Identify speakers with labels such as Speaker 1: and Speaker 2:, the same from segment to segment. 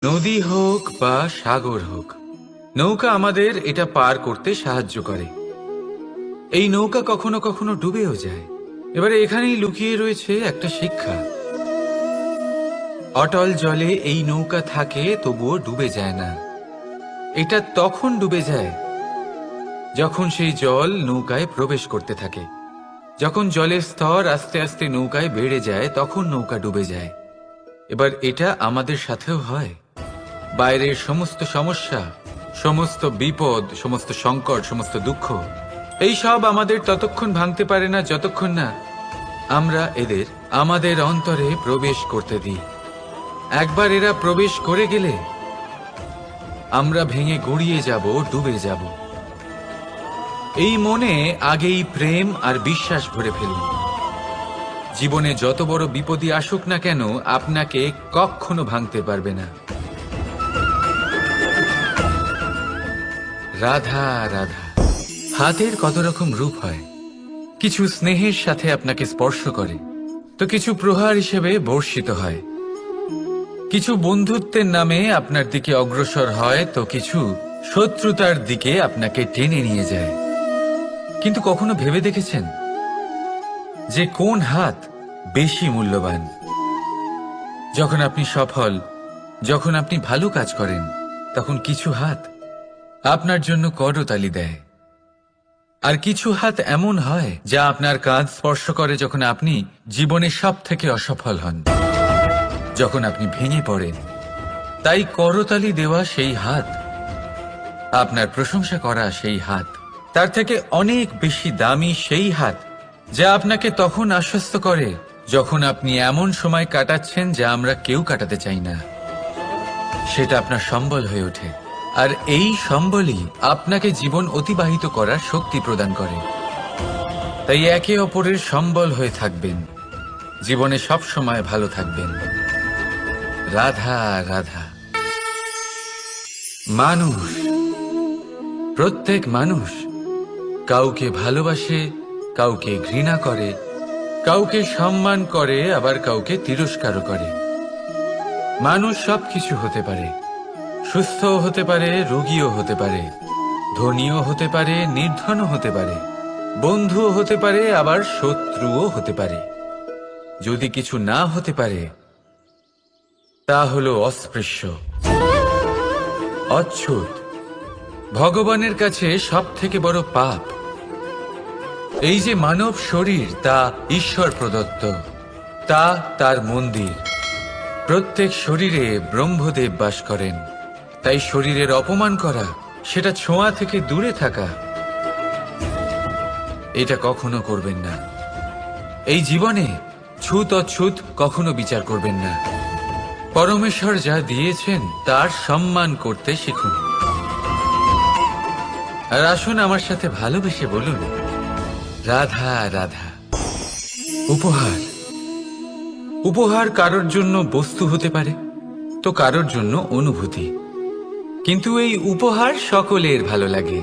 Speaker 1: নদী হোক বা সাগর হোক, নৌকা আমাদের এটা পার করতে সাহায্য করে। এই নৌকা কখনো কখনো ডুবেও যায়। এবারে এখানেই লুকিয়ে রয়েছে একটা শিক্ষা। অটল জলে এই নৌকা থাকে, তবুও ডুবে যায় না। এটা তখন ডুবে যায় যখন সেই জল নৌকায় প্রবেশ করতে থাকে। যখন জলের স্তর আস্তে আস্তে নৌকায় বেড়ে যায়, তখন নৌকা ডুবে যায়। এবার এটা আমাদের সাথেও হয়। বাইরের সমস্ত সমস্যা, সমস্ত বিপদ, সমস্ত সংকট, সমস্ত দুঃখ, এই সব আমাদের ততক্ষণ ভাঙতে পারে না যতক্ষণ না আমরা এদের আমাদের অন্তরে প্রবেশ করতে দিই। একবার এরা প্রবেশ করে গেলে আমরা ভেঙে গড়িয়ে যাব, ডুবে যাব। এই মনে আগেই প্রেম আর বিশ্বাস ভরে ফেলুন। জীবনে যত বড় বিপদই আসুক না কেন, আপনাকে কখনো ভাঙতে পারবে না। রাধা রাধা। হাতের কত রকম রূপ হয়। কিছু স্নেহের সাথে আপনাকে স্পর্শ করে, তো কিছু প্রহার হিসেবে বর্ষিত হয়। কিছু বন্ধুত্বের নামে আপনার দিকে অগ্রসর হয়, তো কিছু শত্রুতার দিকে আপনাকে টেনে নিয়ে যায়। কিন্তু কখনো ভেবে দেখেছেন যে কোন হাত বেশি মূল্যবান? যখন আপনি সফল, যখন আপনি ভালো কাজ করেন, তখন কিছু হাত আপনার জন্য করতালি দেয়। আর কিছু হাত এমন হয় যা আপনার কাঁধ স্পর্শ করে যখন আপনি জীবনে সব থেকে অসফল হন, যখন আপনি ভেঙে পড়েন। তাই করতালি দেওয়া সেই হাত, আপনার প্রশংসা করা সেই হাত, তার থেকে অনেক বেশি দামি সেই হাত যা আপনাকে তখন আশ্বস্ত করে যখন আপনি এমন সময় কাটাচ্ছেন যা আমরা কেউ কাটাতে চাই না। সেটা আপনার সম্বল হয়ে ওঠে, আর এই সম্বলই আপনাকে জীবন অতিবাহিত করার শক্তি প্রদান করে। তাই একে অপরের সম্বল হয়ে থাকবেন, জীবনে সব সময় ভালো থাকবেন। রাধা রাধা। মানুষ, প্রত্যেক মানুষ কাউকে ভালোবাসে, কাউকে ঘৃণা করে, কাউকে সম্মান করে, আবার কাউকে তিরস্কারও করে। মানুষ সবকিছু হতে পারে, সুস্থও হতে পারে, রোগীও হতে পারে, ধনীও হতে পারে, নির্ধনও হতে পারে, বন্ধুও হতে পারে, আবার শত্রুও হতে পারে। যদি কিছু না হতে পারে, তা হলো অস্পৃশ্য, অচ্ছুত। ভগবানের কাছে সব থেকে বড় পাপ এই যে মানব শরীর, তা ঈশ্বর প্রদত্ত, তা তার মন্দির। প্রত্যেক শরীরে ব্রহ্মদেব বাস করেন। তাই শরীরের অপমান করা, সেটা ছোঁয়া থেকে দূরে থাকা, এটা কখনো করবেন না। এই জীবনে ছুত অছুত কখনো বিচার করবেন না। পরমেশ্বর যা দিয়েছেন তার সম্মান করতে শিখুন। আর আসুন আমার সাথে ভালোবেসে বলুন, রাধা রাধা। উপহার, উপহার কারোর জন্য বস্তু হতে পারে, তো কারোর জন্য অনুভূতি। কিন্তু এই উপহার সকলের ভালো লাগে।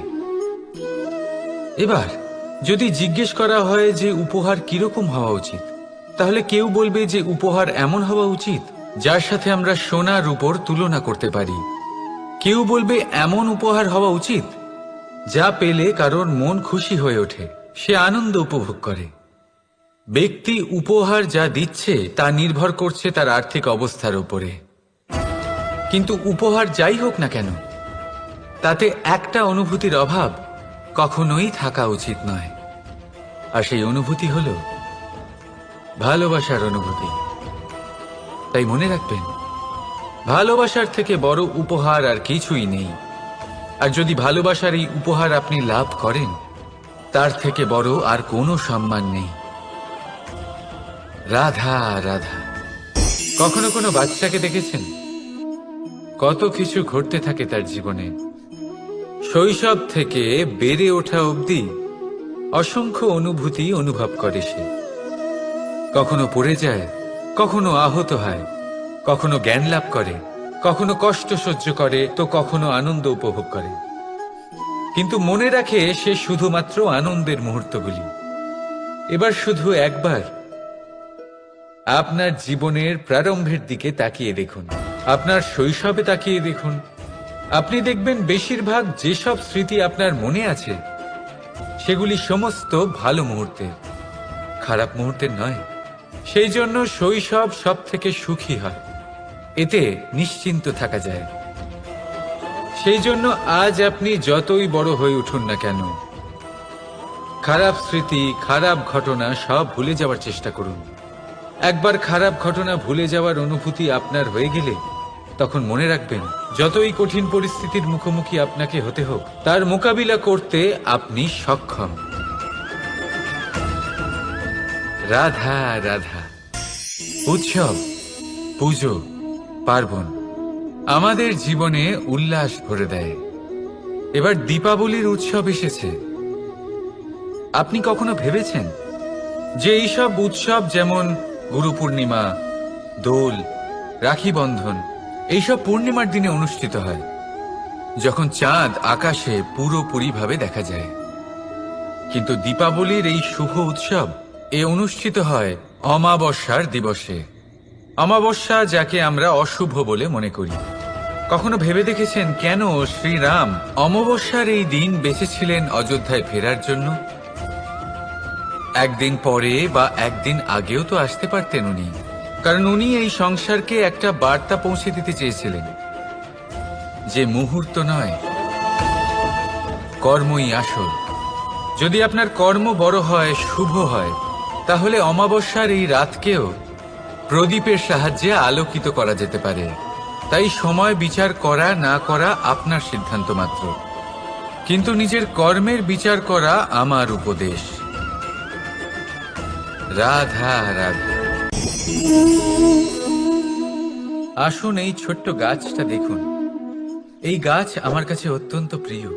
Speaker 1: এবার যদি জিজ্ঞেস করা হয় যে উপহার কিরকম হওয়া উচিত, তাহলে কেউ বলবে যে উপহার এমন হওয়া উচিত যার সাথে আমরা সোনা রূপোর তুলনা করতে পারি। কেউ বলবে এমন উপহার হওয়া উচিত যা পেলে কারোর মন খুশি হয়ে ওঠে, সে আনন্দ উপভোগ করে। ব্যক্তি উপহার যা দিচ্ছে তা নির্ভর করছে তার আর্থিক অবস্থার উপরে। কিন্তু উপহার যাই হোক না কেন, তাতে একটা অনুভূতির অভাব কখনোই থাকা উচিত নয়। আর সেই অনুভূতি হলো ভালোবাসার অনুভূতি। তাই মনে রাখবেন, ভালোবাসার থেকে বড় উপহার আর কিছুই নেই। আর যদি ভালোবাসার এই উপহার আপনি লাভ করেন, তার থেকে বড় আর কোনো সম্মান নেই। রাধা রাধা। কখনো কোনো বাচ্চাকে দেখেছেন? কত কিছু ঘটতে থাকে তার জীবনে। শৈশব থেকে বেড়ে ওঠা অবধি অসংখ্য অনুভূতি অনুভব করে সে। কখনো পড়ে যায়, কখনো আহত হয়, কখনো জ্ঞান লাভ করে, কখনো কষ্ট সহ্য করে, তো কখনো আনন্দ উপভোগ করে। কিন্তু মনে রাখে সে শুধুমাত্র আনন্দের মুহূর্তগুলি। এবার শুধু একবার আপনার জীবনের প্রারম্ভের দিকে তাকিয়ে দেখুন। আপনার শৈশবে তাকিয়ে দেখুন, আপনি দেখবেন বেশিরভাগ যেসব স্মৃতি আপনার মনে আছে সেগুলি সমস্ত ভালো মুহূর্তের, খারাপ মুহূর্তের নয়। সেই জন্য শৈশব সব থেকে সুখী হয়, এতে নিশ্চিন্ত থাকা যায়। সেই জন্য আজ আপনি যতই বড় হয়ে উঠুন না কেন, খারাপ স্মৃতি, খারাপ ঘটনা সব ভুলে যাওয়ার চেষ্টা করুন। একবার খারাপ ঘটনা ভুলে যাওয়ার অনুভূতি আপনার হয়ে গেলে তখন মনে রাখবেন, যতই কঠিন পরিস্থিতির মুখোমুখি আপনাকে হতে হোক, তার মোকাবিলা করতে আপনি সক্ষম। রাধা রাধা। উৎসব, পুজো, পার্বণ আমাদের জীবনে উল্লাস ভরে দেয়। এবার দীপাবলির উৎসব এসেছে। আপনি কখনো ভেবেছেন যে এইসব উৎসব যেমন গুরু পূর্ণিমা, দোল, রাখি বন্ধন এইসব পূর্ণিমার দিনে অনুষ্ঠিত হয়, যখন চাঁদ আকাশে পুরোপুরিভাবে দেখা যায়। কিন্তু দীপাবলির এই শুভ উৎসব অনুষ্ঠিত হয় অমাবস্যার দিবসে। অমাবস্যা, যাকে আমরা অশুভ বলে মনে করি। কখনো ভেবে দেখেছেন কেন শ্রীরাম অমাবস্যার এই দিন বেছেছিলেন অযোধ্যায় ফেরার জন্য? একদিন পরে বা একদিন আগেও তো আসতে পারতেন উনি, কারণ উনি এই সংসারকে একটা বার্তা পৌঁছে দিতে চেয়েছিলেন যে মুহূর্ত নয়, কর্মই আসল। যদি আপনার কর্ম বড় হয়, শুভ হয়, তাহলে অমাবস্যার এই রাতকেও প্রদীপের সাহায্যে আলোকিত করা যেতে পারে। তাই সময় বিচার করা না করা আপনার সিদ্ধান্ত মাত্র, কিন্তু নিজের কর্মের বিচার করা আমার উপদেশ। রাধা রাধা। আসুন এই ছোট্ট গাছটা দেখুন। এই গাছ আমার কাছে অত্যন্ত প্রিয়।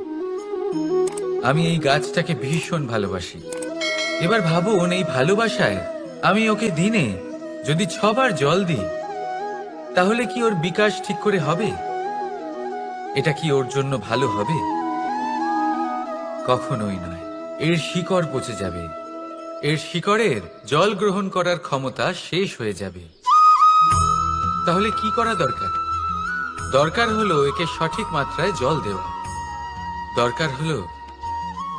Speaker 1: আমি এই গাছটাকে ভীষণ ভালোবাসি। এবার ভাবুন, এই ভালোবাসায় আমি ওকে দিনে যদি 6 বার জল দিই, তাহলে কি ওর বিকাশ ঠিক করে হবে? এটা কি ওর জন্য ভালো হবে? কখনোই নয়। এর শিকড় পচে যাবে, এর শিকড়ের জল গ্রহণ করার ক্ষমতা শেষ হয়ে যাবে। তাহলে কি করা দরকার? দরকার হলো একে সঠিক মাত্রায় জল দেওয়া। দরকার হলো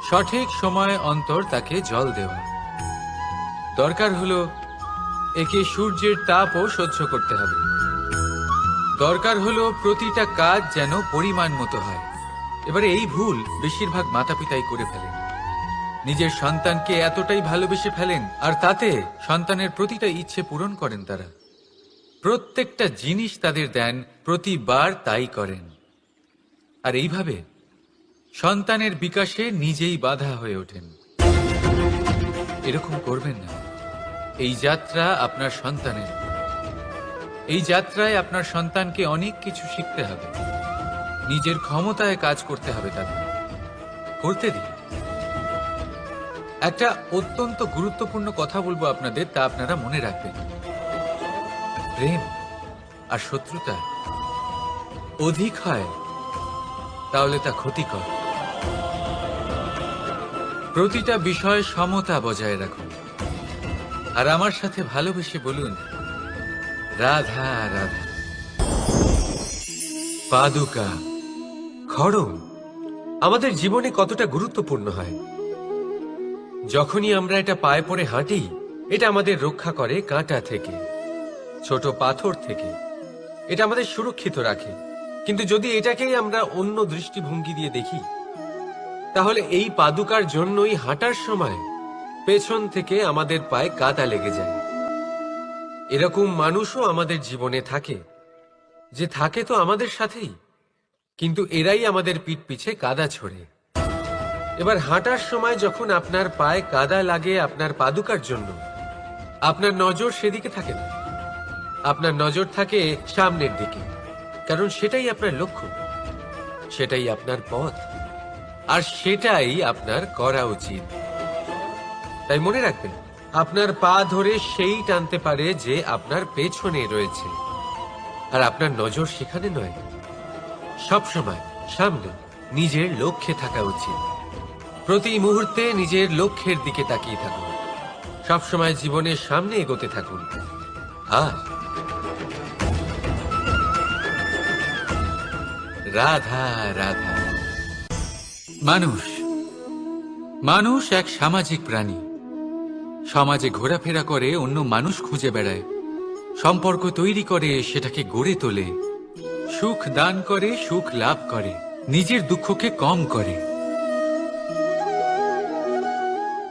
Speaker 1: সঠিক সময় অন্তর তাকে জল দেওয়া। দরকার হলো একে সূর্যের তাপও সহ্য করতে হবে। দরকার হলো প্রতিটা কাজ যেন পরিমাণ মতো হয়। এবারে এই ভুল বেশিরভাগ মাতাপিতাই করে ফেলেন। নিজের সন্তানকে এতটাই ভালোবেসে ফেলেন, আর তাতে সন্তানের প্রতিটা ইচ্ছে পূরণ করেন। তারা প্রত্যেকটা জিনিস তাদের দেন, প্রতিবার তাই করেন। আর এইভাবে সন্তানের বিকাশে নিজেই বাধা হয়ে ওঠেন। এরকম করবেন না। এই যাত্রা আপনার সন্তানের। এই যাত্রায় আপনার সন্তানকে অনেক কিছু শিখতে হবে। নিজের ক্ষমতায় কাজ করতে হবে তাদের। করতে দিন। একটা অত্যন্ত গুরুত্বপূর্ণ কথা বলবো আপনাদের, তা আপনারা মনে রাখবেন। প্রেম আর শত্রুতা অধিক হয় তাহলে তা ক্ষতিকর। প্রতিটা বিষয়ে সমতা বজায় রাখুন। আর আমার সাথে ভালোবেসে বলুন, রাধা রাধা। পাদুকা,
Speaker 2: খড়ম আমাদের জীবনে কতটা গুরুত্বপূর্ণ হয়। যখনই আমরা এটা পায়ে পড়ে হাঁটি, এটা আমাদের রক্ষা করে কাঁটা থেকে, ছোট পাথর থেকে। এটা আমাদের সুরক্ষিত রাখে। কিন্তু যদি এটাকেই আমরা অন্য দৃষ্টিভঙ্গি দিয়ে দেখি, তাহলে এই পাদুকার জন্যই হাঁটার সময় পেছন থেকে আমাদের পায়ে কাদা লেগে যায়। এরকম মানুষও আমাদের জীবনে থাকে, যে থাকে তো আমাদের সাথেই, কিন্তু এরাই আমাদের পিঠ পিছে কাদা ছোড়ে। এবার হাঁটার সময় যখন আপনার পায়ে কাদা লাগে আপনার পাদুকার জন্য, আপনার নজর সেদিকে থাকে না, আপনার নজর থাকে সামনের দিকে, কারণ সেটাই আপনার লক্ষ্য, সেটাই আপনার পথ, আর সেটাই আপনার করা উচিত। তাই মনে রাখবেন, আপনার পা ধরে সেই টানতে পারে যে আপনার পেছনে রয়েছে, আর আপনার নজর সেখানে নয়। সবসময় সামনে নিজের লক্ষ্যে থাকা উচিত। প্রতি মুহূর্তে নিজের লক্ষ্যের দিকে তাকিয়ে থাকুন। সবসময় জীবনের সামনে এগোতে থাকুন। আর
Speaker 1: রাধা রাধা। মানুষ মানুষ এক সামাজিক প্রাণী। সমাজে ঘোরাফেরা করে, অন্য মানুষ খুঁজে বেড়ায়, সম্পর্ক তৈরি করে, সেটাকে গড়ে তোলে, সুখ দান করে, সুখ লাভ করে, নিজের দুঃখকে কম করে।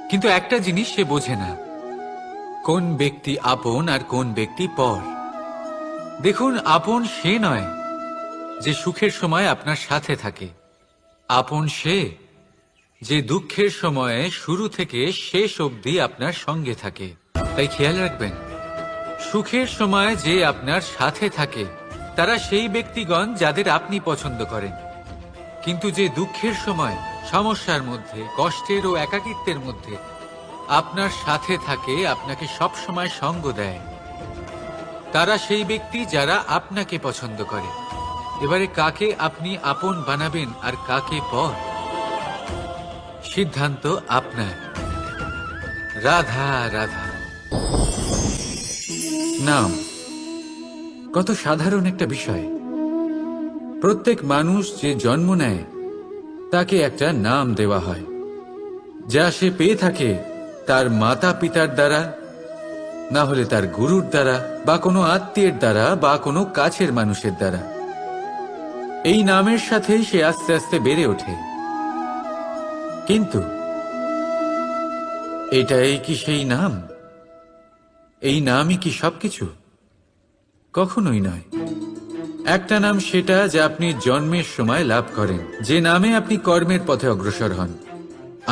Speaker 1: কিন্তু একটা জিনিস সে বোঝে না, কোন ব্যক্তি আপন আর কোন ব্যক্তি পর। দেখুন, আপন সে নয় যে সুখের সময় আপনার সাথে থাকে। আপন সে যে দুঃখের সময়ে শুরু থেকে শেষ অবধি আপনার সঙ্গে থাকে। তাই খেয়াল রাখবেন, সুখের সময় যে আপনার সাথে থাকে তারা সেই ব্যক্তিগণ যাদের আপনি পছন্দ করেন। কিন্তু যে দুঃখের সময়, সমস্যার মধ্যে, কষ্টের ও একাকিত্বের মধ্যে আপনার সাথে থাকে, আপনাকে সব সময় সঙ্গ দেয়, তারা সেই ব্যক্তি যারা আপনাকে পছন্দ করে। এবারে কাকে আপনি আপন বানাবেন আর কাকে পর, সিদ্ধান্ত আপনার। রাধা রাধা। নাম কত সাধারণ একটা বিষয়। প্রত্যেক মানুষ যে জন্ম নেয় তাকে একটা নাম দেওয়া হয়, যা সে পেয়ে থাকে তার মাতা পিতার দ্বারা, না হলে তার গুরুর দ্বারা, বা কোনো আত্মীয়ের দ্বারা, বা কোনো কাছের মানুষের দ্বারা। এই নামের সাথেই সে আস্তে আস্তে বেড়ে ওঠে। কিন্তু এটাই কি সেই নাম? এই নামই কি সবকিছু? কখনোই নয়। একটা নাম সেটা যা আপনি জন্মের সময় লাভ করেন, যে নামে আপনি কর্মের পথে অগ্রসর হন।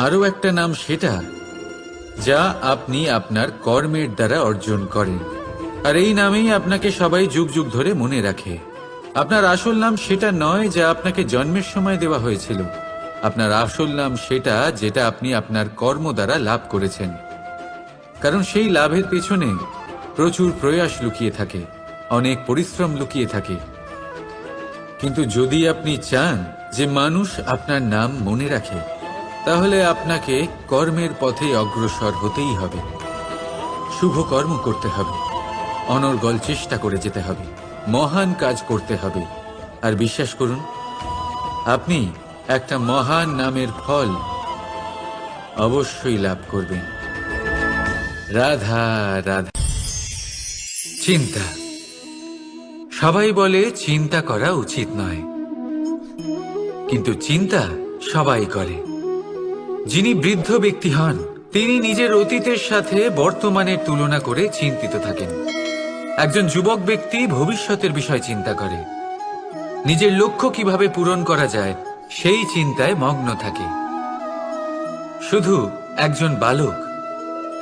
Speaker 1: আরও একটা নাম সেটা যা আপনি আপনার কর্মের দ্বারা অর্জন করেন, আর এই নামেই আপনাকে সবাই যুগ যুগ ধরে মনে রাখে। আপনার আসল নাম সেটা নয় যা আপনাকে জন্মের সময় দেওয়া হয়েছিল। আপনার আসল নাম সেটা যেটা আপনি আপনার কর্ম দ্বারা লাভ করেছেন, কারণ সেই লাভের পেছনে প্রচুর প্রয়াস লুকিয়ে থাকে, অনেক পরিশ্রম লুকিয়ে থাকে। কিন্তু যদি আপনি চান যে মানুষ আপনার নাম মনে রাখে, তাহলে আপনাকে কর্মের পথে অগ্রসর হতেই হবে, শুভ কর্ম করতে হবে, অনর্গল চেষ্টা করে যেতে হবে, মহান কাজ করতে হবে। আর বিশ্বাস করুন, আপনি একটা মহান নামের ফল অবশ্যই লাভ করবেন। রাধা রাধা। চিন্তা। সবাই বলে চিন্তা করা উচিত নয়, কিন্তু চিন্তা সবাই করে। যিনি বৃদ্ধ ব্যক্তি হন, তিনি নিজের অতীতের সাথে বর্তমানের তুলনা করে চিন্তিত থাকেন। একজন যুবক ব্যক্তি ভবিষ্যতের বিষয় চিন্তা করে, নিজের লক্ষ্য কিভাবে পূরণ করা যায় সেই চিন্তায় মগ্ন থাকে। শুধু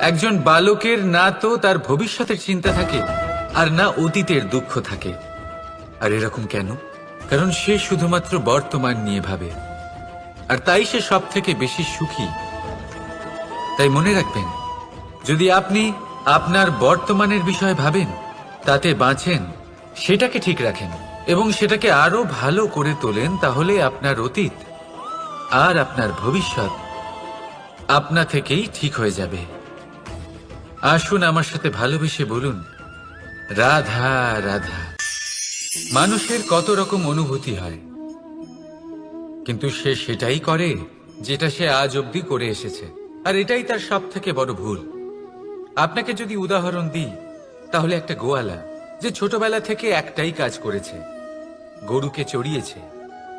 Speaker 1: একজন বালকের না তো তার ভবিষ্যতের চিন্তা থাকে, আর না অতীতের দুঃখ থাকে। আর এরকম কেন? কারণ সে শুধুমাত্র বর্তমান নিয়ে ভাবে, আর তাই সে সব থেকে বেশি সুখী। তাই মনে রাখবেন, যদি আপনি আপনার বর্তমানের বিষয় ভাবেন, তাতে বাঁচেন, সেটাকে ঠিক রাখেন এবং সেটাকে আরো ভালো করে তোলেন, তাহলে আপনার অতীত আর আপনার ভবিষ্যৎ আপনা থেকেই ঠিক হয়ে যাবে। আসুন আমার সাথে ভালোবেসে বলুন, রাধা রাধা। মানুষের কত রকম অনুভূতি হয়, কিন্তু সে সেটাই করে যেটা সে আজ অবধি করে এসেছে, আর এটাই তার সব থেকে বড় ভুল। আপনাকে যদি উদাহরণ দিই, তাহলে একটা গোয়ালা যে ছোটবেলা থেকে একটাই কাজ করেছে, গরুকে চড়িয়েছে,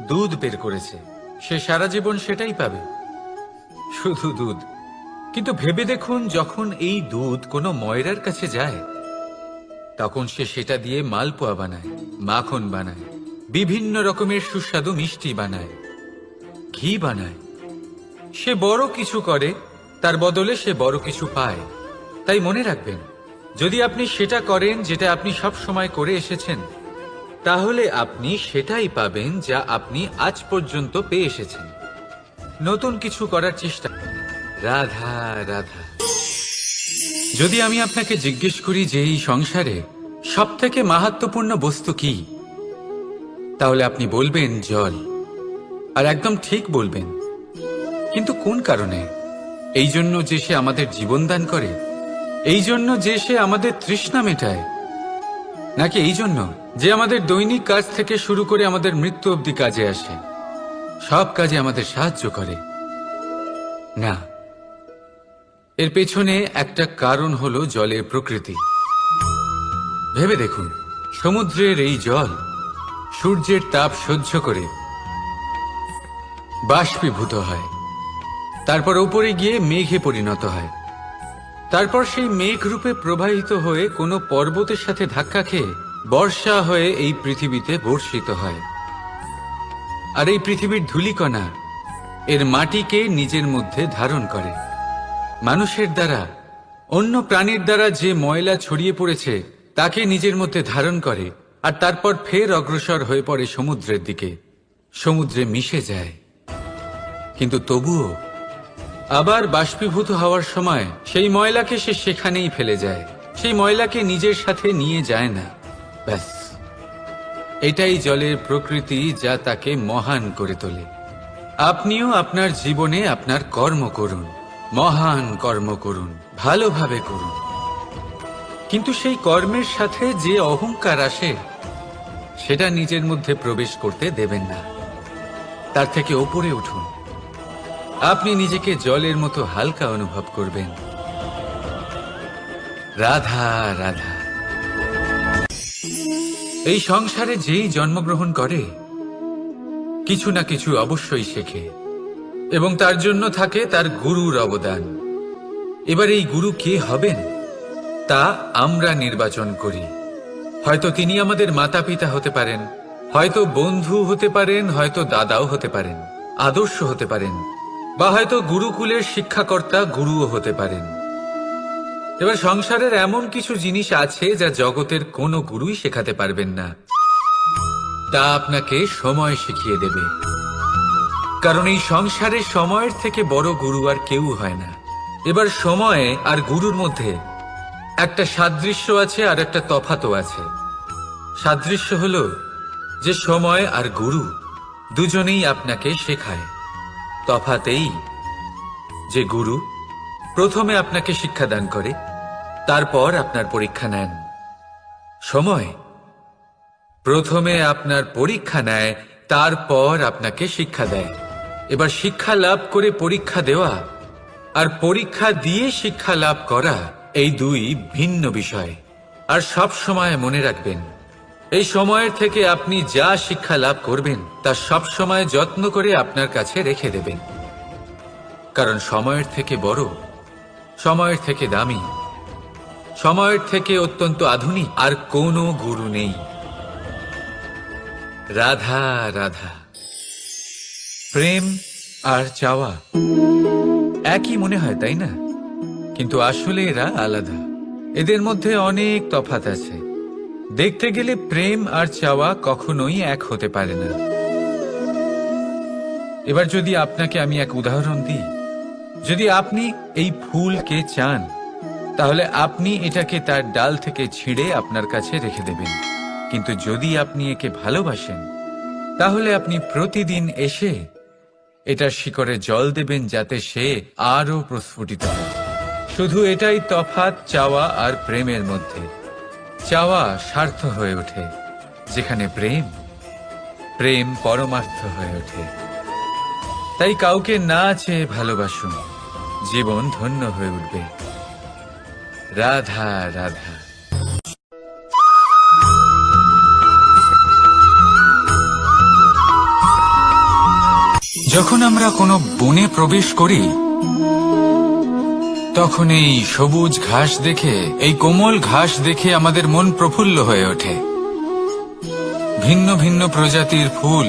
Speaker 1: দুধ বের করেছে, সে সারা জীবন সেটাই পাবে, শুধু দুধ। কিন্তু ভেবে দেখুন, যখন এই দুধ কোনো ময়রার কাছে যায়, তখন সে সেটা দিয়ে মালপোয়া বানায়, মাখন বানায়, বিভিন্ন রকমের সুস্বাদু মিষ্টি বানায়, ঘি বানায়। সে বড় কিছু করে, তার বদলে সে বড় কিছু পায়। তাই মনে রাখবেন, যদি আপনি সেটা করেন যেটা আপনি সব সময় করে এসেছেন, তাহলে আপনি সেটাই পাবেন যা আপনি আজ পর্যন্ত পেয়ে এসেছেন। নতুন কিছু করার চেষ্টা। রাধা রাধা। যদি আমি আপনাকে জিজ্ঞেস করি যে এই সংসারে সব থেকে মাহাত্ম্যপূর্ণ বস্তু কি, তাহলে আপনি বলবেন জল। আর একদম ঠিক বলবেন। কিন্তু কোন কারণে? এই জন্য যে সে আমাদের জীবন দান করে, এই জন্য যে সে আমাদের তৃষ্ণা মেটায়, নাকি এই জন্য যে আমাদের দৈনিক কাজ থেকে শুরু করে আমাদের মৃত্যু অবধি কাজে আসে, সব কাজে আমাদের সাহায্য করে? না, এর পেছনে একটা কারণ হলো জলের প্রকৃতি। ভেবে দেখুন, সমুদ্রের এই জল সূর্যের তাপ সহ্য করে বাষ্পীভূত হয়, তারপর উপরে গিয়ে মেঘে পরিণত হয়, তারপর সেই মেঘ রূপে প্রবাহিত হয়ে কোনো পর্বতের সাথে ধাক্কা খেয়ে বর্ষা হয়ে এই পৃথিবীতে বর্ষিত হয়। আর এই পৃথিবীর ধূলিকণা এর মাটিকে নিজের মধ্যে ধারণ করে। মানুষের দ্বারা, অন্য প্রাণীর দ্বারা যে ময়লা ছড়িয়ে পড়েছে তাকে নিজের মধ্যে ধারণ করে, আর তারপর ফের অগ্রসর হয়ে পড়ে সমুদ্রের দিকে, সমুদ্রে মিশে যায়। কিন্তু তবুও আবার বাষ্পীভূত হওয়ার সময় সেই ময়লাকে সে সেখানেই ফেলে যায়, সেই ময়লাকে নিজের সাথে নিয়ে যায় না। ব্যাস, এটাই জলের প্রকৃতি, যা তাকে মহান করে তোলে। আপনিও আপনার জীবনে আপনার কর্ম করুন, মহান কর্ম করুন, ভালোভাবে করুন, কিন্তু সেই কর্মের সাথে যে অহংকার আসে সেটা নিজের মধ্যে প্রবেশ করতে দেবেন না। তার থেকে ওপরে উঠুন, আপনি নিজেকে জলের মতো হালকা অনুভব করবেন। রাধা রাধা। এই সংসারে যেই জন্মগ্রহণ করে কিছু না কিছু অবশ্যই শেখে, এবং তার জন্য থাকে তার গুরুর অবদান। এবার এই গুরু কে হবেন তা আমরা নির্বাচন করি। হয়তো তিনি আমাদের মাতা পিতা হতে পারেন, হয়তো বন্ধু হতে পারেন, হয়তো দাদাও হতে পারেন, আদর্শ হতে পারেন, বা হয়তো গুরুকুলের শিক্ষাকর্তা গুরুও হতে পারেন। এবার সংসারের এমন কিছু জিনিস আছে যা জগতের কোনো গুরুই শেখাতে পারবেন না, তা আপনাকে সময় শিখিয়ে দেবে। কারণ এই সংসারে সময়ের থেকে বড় গুরু আর কেউ হয় না। এবার সময় আর গুরুর মধ্যে একটা সাদৃশ্য আছে আর একটা তফাতও আছে। সাদৃশ্য হলো যে সময় আর গুরু দুজনেই আপনাকে শেখায়। তফাতেই যে গুরু প্রথমে আপনাকে শিক্ষাদান করে, তারপর আপনার পরীক্ষা নেন। সময় প্রথমে আপনার পরীক্ষা নেয়, তারপর আপনাকে শিক্ষা দেয়। এবার শিক্ষা লাভ করে পরীক্ষা দেওয়া আর পরীক্ষা দিয়ে শিক্ষা লাভ করা, এই দুই ভিন্ন বিষয়। আর সব সময় মনে রাখবেন, এই সময়ের থেকে আপনি যা শিক্ষা লাভ করবেন তা সব সময় যত্ন করে আপনার কাছে রেখে দেবেন। কারণ সময়ের থেকে বড়, সময়ের থেকে দামি, সময়ের থেকে অত্যন্ত আধুনিক আর কোনো গুরু নেই। রাধা রাধা। প্রেম আর চাওয়া একই মনে হয়, তাই না? কিন্তু আসলে এরা আলাদা। এদের মধ্যে অনেক তফাৎ আছে। দেখতে গেলে প্রেম আর চাওয়া কখনোই এক হতে পারে না। এবার যদি আপনাকে আমি এক উদাহরণ দিই, যদি আপনি এই ফুলকে চান, তাহলে আপনি এটাকে তার ডাল থেকে ছিঁড়ে আপনার কাছে রেখে দেবেন। কিন্তু যদি আপনি একে ভালোবাসেন, তাহলে আপনি প্রতিদিন এসে এটার শিকড়ে জল দেবেন, যাতে সে আরো প্রস্ফুটিত হয়। শুধু এটাই তফাৎ চাওয়া আর প্রেমের মধ্যে। চাওয়া স্বার্থ হয়ে ওঠে, যেখানে প্রেম প্রেম পরমার্থ হয়ে ওঠে। তাই কাউকে না চেয়ে ভালোবাসুন, জীবন ধন্য হয়ে উঠবে। রাধা রাধা। যখন আমরা কোনো বনে প্রবেশ করি, তখন এই সবুজ ঘাস দেখে, এই কোমল ঘাস দেখে আমাদের মন প্রফুল্ল হয়ে ওঠে। ভিন্ন ভিন্ন প্রজাতির ফুল,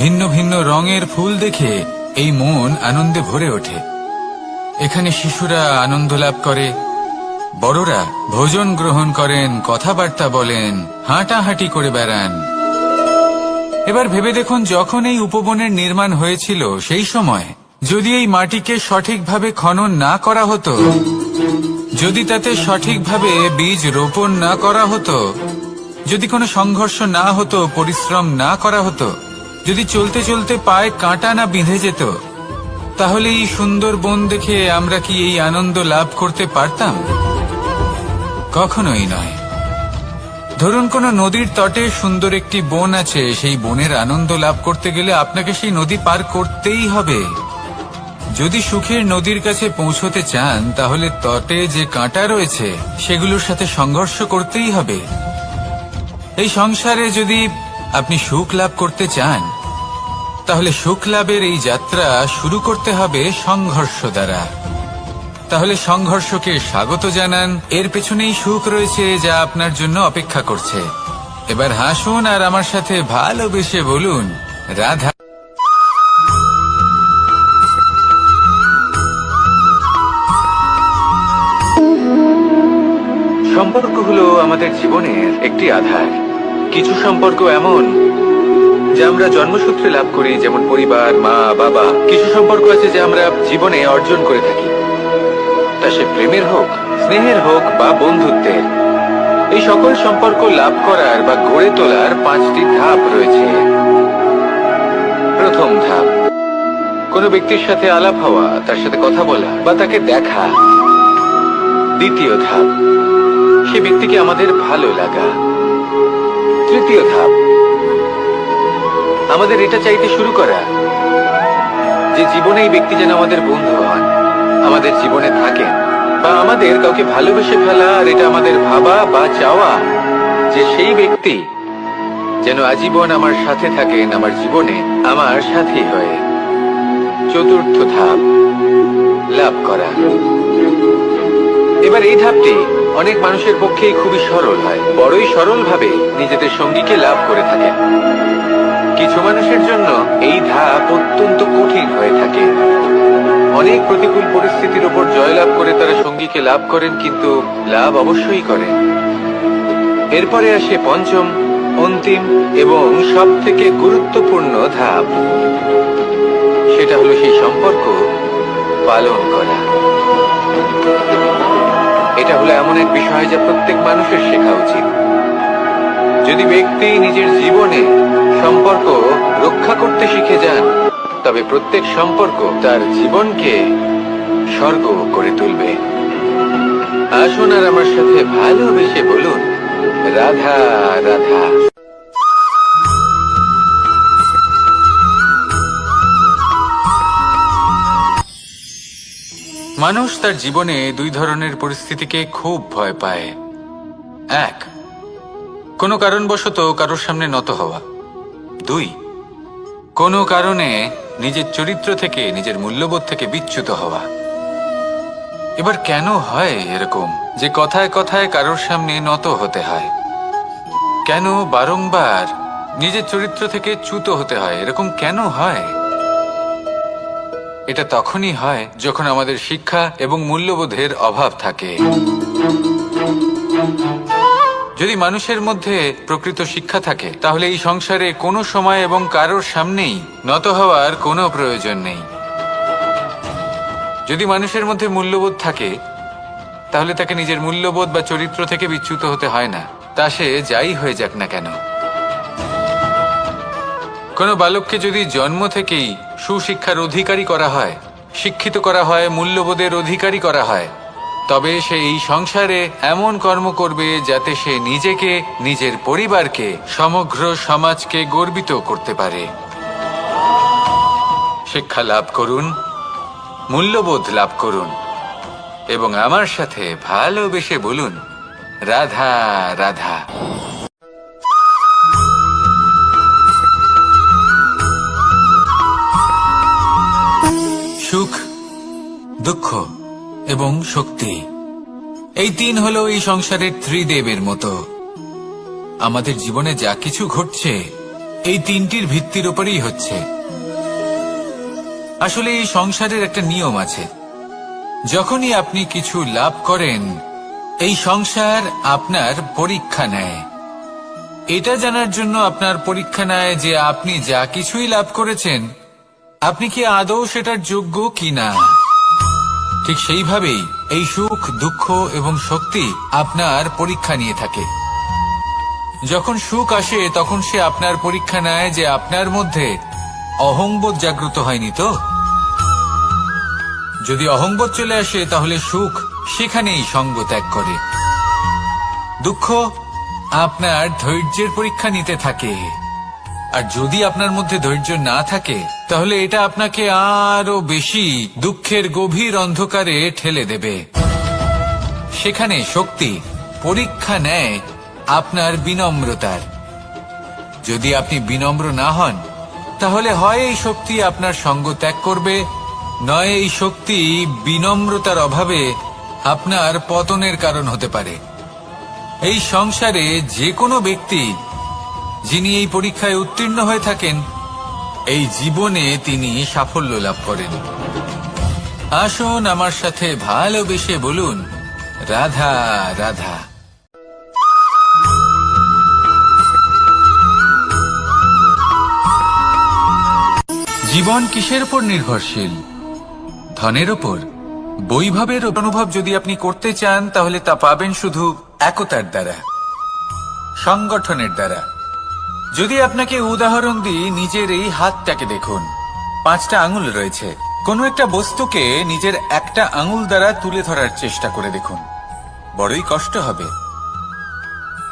Speaker 1: ভিন্ন ভিন্ন রঙের ফুল দেখে এই মন আনন্দে ভরে ওঠে। এখানে শিশুরা আনন্দ লাভ করে, বড়রা ভোজন গ্রহণ করেন, কথাবার্তা বলেন, হাঁটাহাঁটি করে বেড়ান। এবার ভেবে দেখুন, যখন এই উপবনের নির্মাণ হয়েছিল সেই সময় যদি এই মাটিকে সঠিকভাবে খনন না করা হতো, যদি তাতে সঠিকভাবে বীজ রোপণ না করা হতো, যদি কোনো সংঘর্ষ না হতো, পরিশ্রম না করা হতো, যদি চলতে চলতে পায়ে কাঁটা না বিঁধে যেত, তাহলে এই সুন্দর বন দেখে আমরা কি এই আনন্দ লাভ করতে পারতাম? কখনোই নয়।
Speaker 3: ধরুন কোনো নদীর তটে সুন্দর একটি বন আছে, সেই বনের আনন্দ লাভ করতে গেলে আপনাকে সেই নদী পার করতেই হবে। যদি সুখের নদীর কাছে পৌঁছতে চান তাহলে তটে যে কাঁটা রয়েছে সেগুলোর সাথে সংঘর্ষ করতেই হবে। এই সংসারে যদি আপনি সুখ লাভ করতে চান তাহলে সুখ লাভের এই যাত্রা শুরু করতে হবে সংঘর্ষ দ্বারা। তাহলে সংঘর্ষকে স্বাগত জানান, এর পেছনেই সুখ রয়েছে যা আপনার জন্য অপেক্ষা করছে। এবার হাসুন আর আমার সাথে ভালোবেসে বলুন, রাধা।
Speaker 1: সম্পর্ক হলো আমাদের জীবনের একটি আধার। কিছু সম্পর্ক এমন যা আমরা জন্মসূত্রে লাভ করি, যেমন পরিবার, মা, বাবা। কিছু সম্পর্ক আছে যা আমরা জীবনে অর্জন করে থাকি, তা সে প্রেমের হোক, স্নেহের হোক বা বন্ধুত্বের। এই সকল সম্পর্ক লাভ করার বা গড়ে তোলার 5টি ধাপ রয়েছে। প্রথম ধাপ, কোনো ব্যক্তির সাথে আলাপ হওয়া, তার সাথে কথা বলা বা তাকে দেখা। দ্বিতীয় ধাপ, সে ব্যক্তিকে আমাদের ভালো লাগা। তৃতীয় ধাপ, আমাদের এটা চাইতে শুরু করা যে জীবনে এই ব্যক্তি যেন আমাদের বন্ধু হন, আমাদের জীবনে থাকেন, বা আমাদের কাউকে ভালোবেসে ফেলা আর এটা আমাদের ভাবা বা চাওয়া যে সেই ব্যক্তি যেন আজীবন আমার সাথে থাকেন, আমার জীবনে আমার সাথী হয়ে। চতুর্থ ধাপ, লাভ করা। এবার এই ধাপটি অনেক মানুষের পক্ষেই খুবই সরল হয়, বড়ই সরলভাবে নিজেদের সঙ্গীকে লাভ করে থাকেন। কিছু মানুষের জন্য এই ধাপ অত্যন্ত কঠিন হয়ে থাকে। অনেক প্রতিকূল পরিস্থিতির উপর জয়লাভ করে তারা সঙ্গীকে লাভ করেন, কিন্তু লাভ অবশ্যই করেন। এরপরে আসে পঞ্চম, অন্তিম এবং সব থেকে গুরুত্বপূর্ণ ধাপ। সেটা হলো সেই সম্পর্ক পালন করা। এটা হলো এমন এক বিষয় যা প্রত্যেক মানুষের শেখা উচিত। যদি ব্যক্তি নিজের জীবনে সম্পর্ক রক্ষা করতে শিখে যান, তবে প্রত্যেক সম্পর্ক তার জীবনকে স্বর্গ করে তুলবে। আসুন আর আমার সাথে ভালোবেসে বলুন, রাধা রাধা।
Speaker 3: মানুষ তার জীবনে দুই ধরনের পরিস্থিতিকে খুব ভয় পায়। এক, কোনো কারণবশত কারোর সামনে নত হওয়া। দুই, কোনো কারণে নিজের চরিত্র থেকে, নিজের মূল্যবোধ থেকে বিচ্যুত হওয়া। এবার কেন হয় এরকম যে কথায় কথায় কারোর সামনে নত হতে হয়? কেন বারংবার নিজের চরিত্র থেকে চ্যুত হতে হয়? এরকম কেন হয়? এটা তখনই হয় যখন আমাদের শিক্ষা এবং মূল্যবোধের অভাব থাকে। যদি মানুষের মধ্যে প্রকৃত শিক্ষা থাকে তাহলে এই সংসারে কোনো সময় এবং কারোর সামনেই নত হওয়ার কোনো প্রয়োজন নেই। যদি মানুষের মধ্যে মূল্যবোধ থাকে তাহলে তাকে নিজের মূল্যবোধ বা চরিত্র থেকে বিচ্যুত হতে হয় না, তা সে যাই হয়ে যাক না কেন। কোনো বালককে যদি জন্ম থেকেই সুশিক্ষার অধিকারী করা হয়, শিক্ষিত করা হয়, মূল্যবোধের অধিকারী করা হয়, তবে সে এই সংসারে এমন কর্ম করবে যাতে সে নিজেকে, নিজের পরিবারকে, সমগ্র সমাজকে গর্বিত করতে পারে। শিক্ষা লাভ করুন, মূল্যবোধ লাভ করুন এবং আমার সাথে ভালোবেসে বলুন, রাধা রাধা। সুখ, দুঃখ এবং শক্তি, এই তিন হলো এই সংসারের ত্রিদেবের মতো। আমাদের জীবনে যা কিছু ঘটছে এই তিনটির ভিত্তির উপরেই হচ্ছে। আসলে এই সংসারের একটা নিয়ম আছে, যখনই আপনি কিছু লাভ করেন এই সংসার আপনার পরীক্ষা নেয়। এটা জানার জন্য আপনার পরীক্ষা নেয় যে আপনি যা কিছুই লাভ করেছেন আপনি কি আদৌ সেটার যোগ্য কিনা। ঠিক সেইভাবেই এই সুখ, দুঃখ এবং শক্তি আপনার পরীক্ষা নিয়ে থাকে। যখন সুখ আসে তখন সে আপনার পরীক্ষা নেয় যে আপনার মধ্যে অহংবোধ জাগ্রত হয়নি তো। যদি অহংবোধ চলে আসে তাহলে সুখ সেখানেই সঙ্গ ত্যাগ করে। দুঃখ আপনার ধৈর্যের পরীক্ষা নিতে থাকে। আর যদি আপনার মধ্যে ধৈর্য না থাকে তাহলে এটা আপনাকে আরো বেশি দুঃখের গভীর অন্ধকারে ঠেলে দেবে। সেখানে শক্তি পরীক্ষা নেয় আপনার বিনম্রতার। যদি আপনি বিনম্র না হন তাহলে হয় এই শক্তি আপনার সঙ্গ ত্যাগ করবে, নয় এই শক্তি বিনম্রতার অভাবে আপনার পতনের কারণ হতে পারে। এই সংসারে যে কোনো ব্যক্তি যিনি এই পরীক্ষায় উত্তীর্ণ হয়ে থাকেন, এই জীবনে তিনি সাফল্য লাভ করেন। আসুন আমার সাথে ভালোবেসে বলুন, রাধা রাধা। জীবন কিসের উপর নির্ভরশীল? ধনের ওপর? বৈভবের অনুভব যদি আপনি করতে চান তাহলে তা পাবেন শুধু একতার দ্বারা, সংগঠনের দ্বারা। যদি আপনাকে উদাহরণ দিই, নিজের এই হাতটাকে দেখুন, 5টা আঙুল রয়েছে। কোনো একটা বস্তুকে নিজের একটা আঙুল দ্বারা তুলে ধরার চেষ্টা করে দেখুন, বড়ই কষ্ট হবে।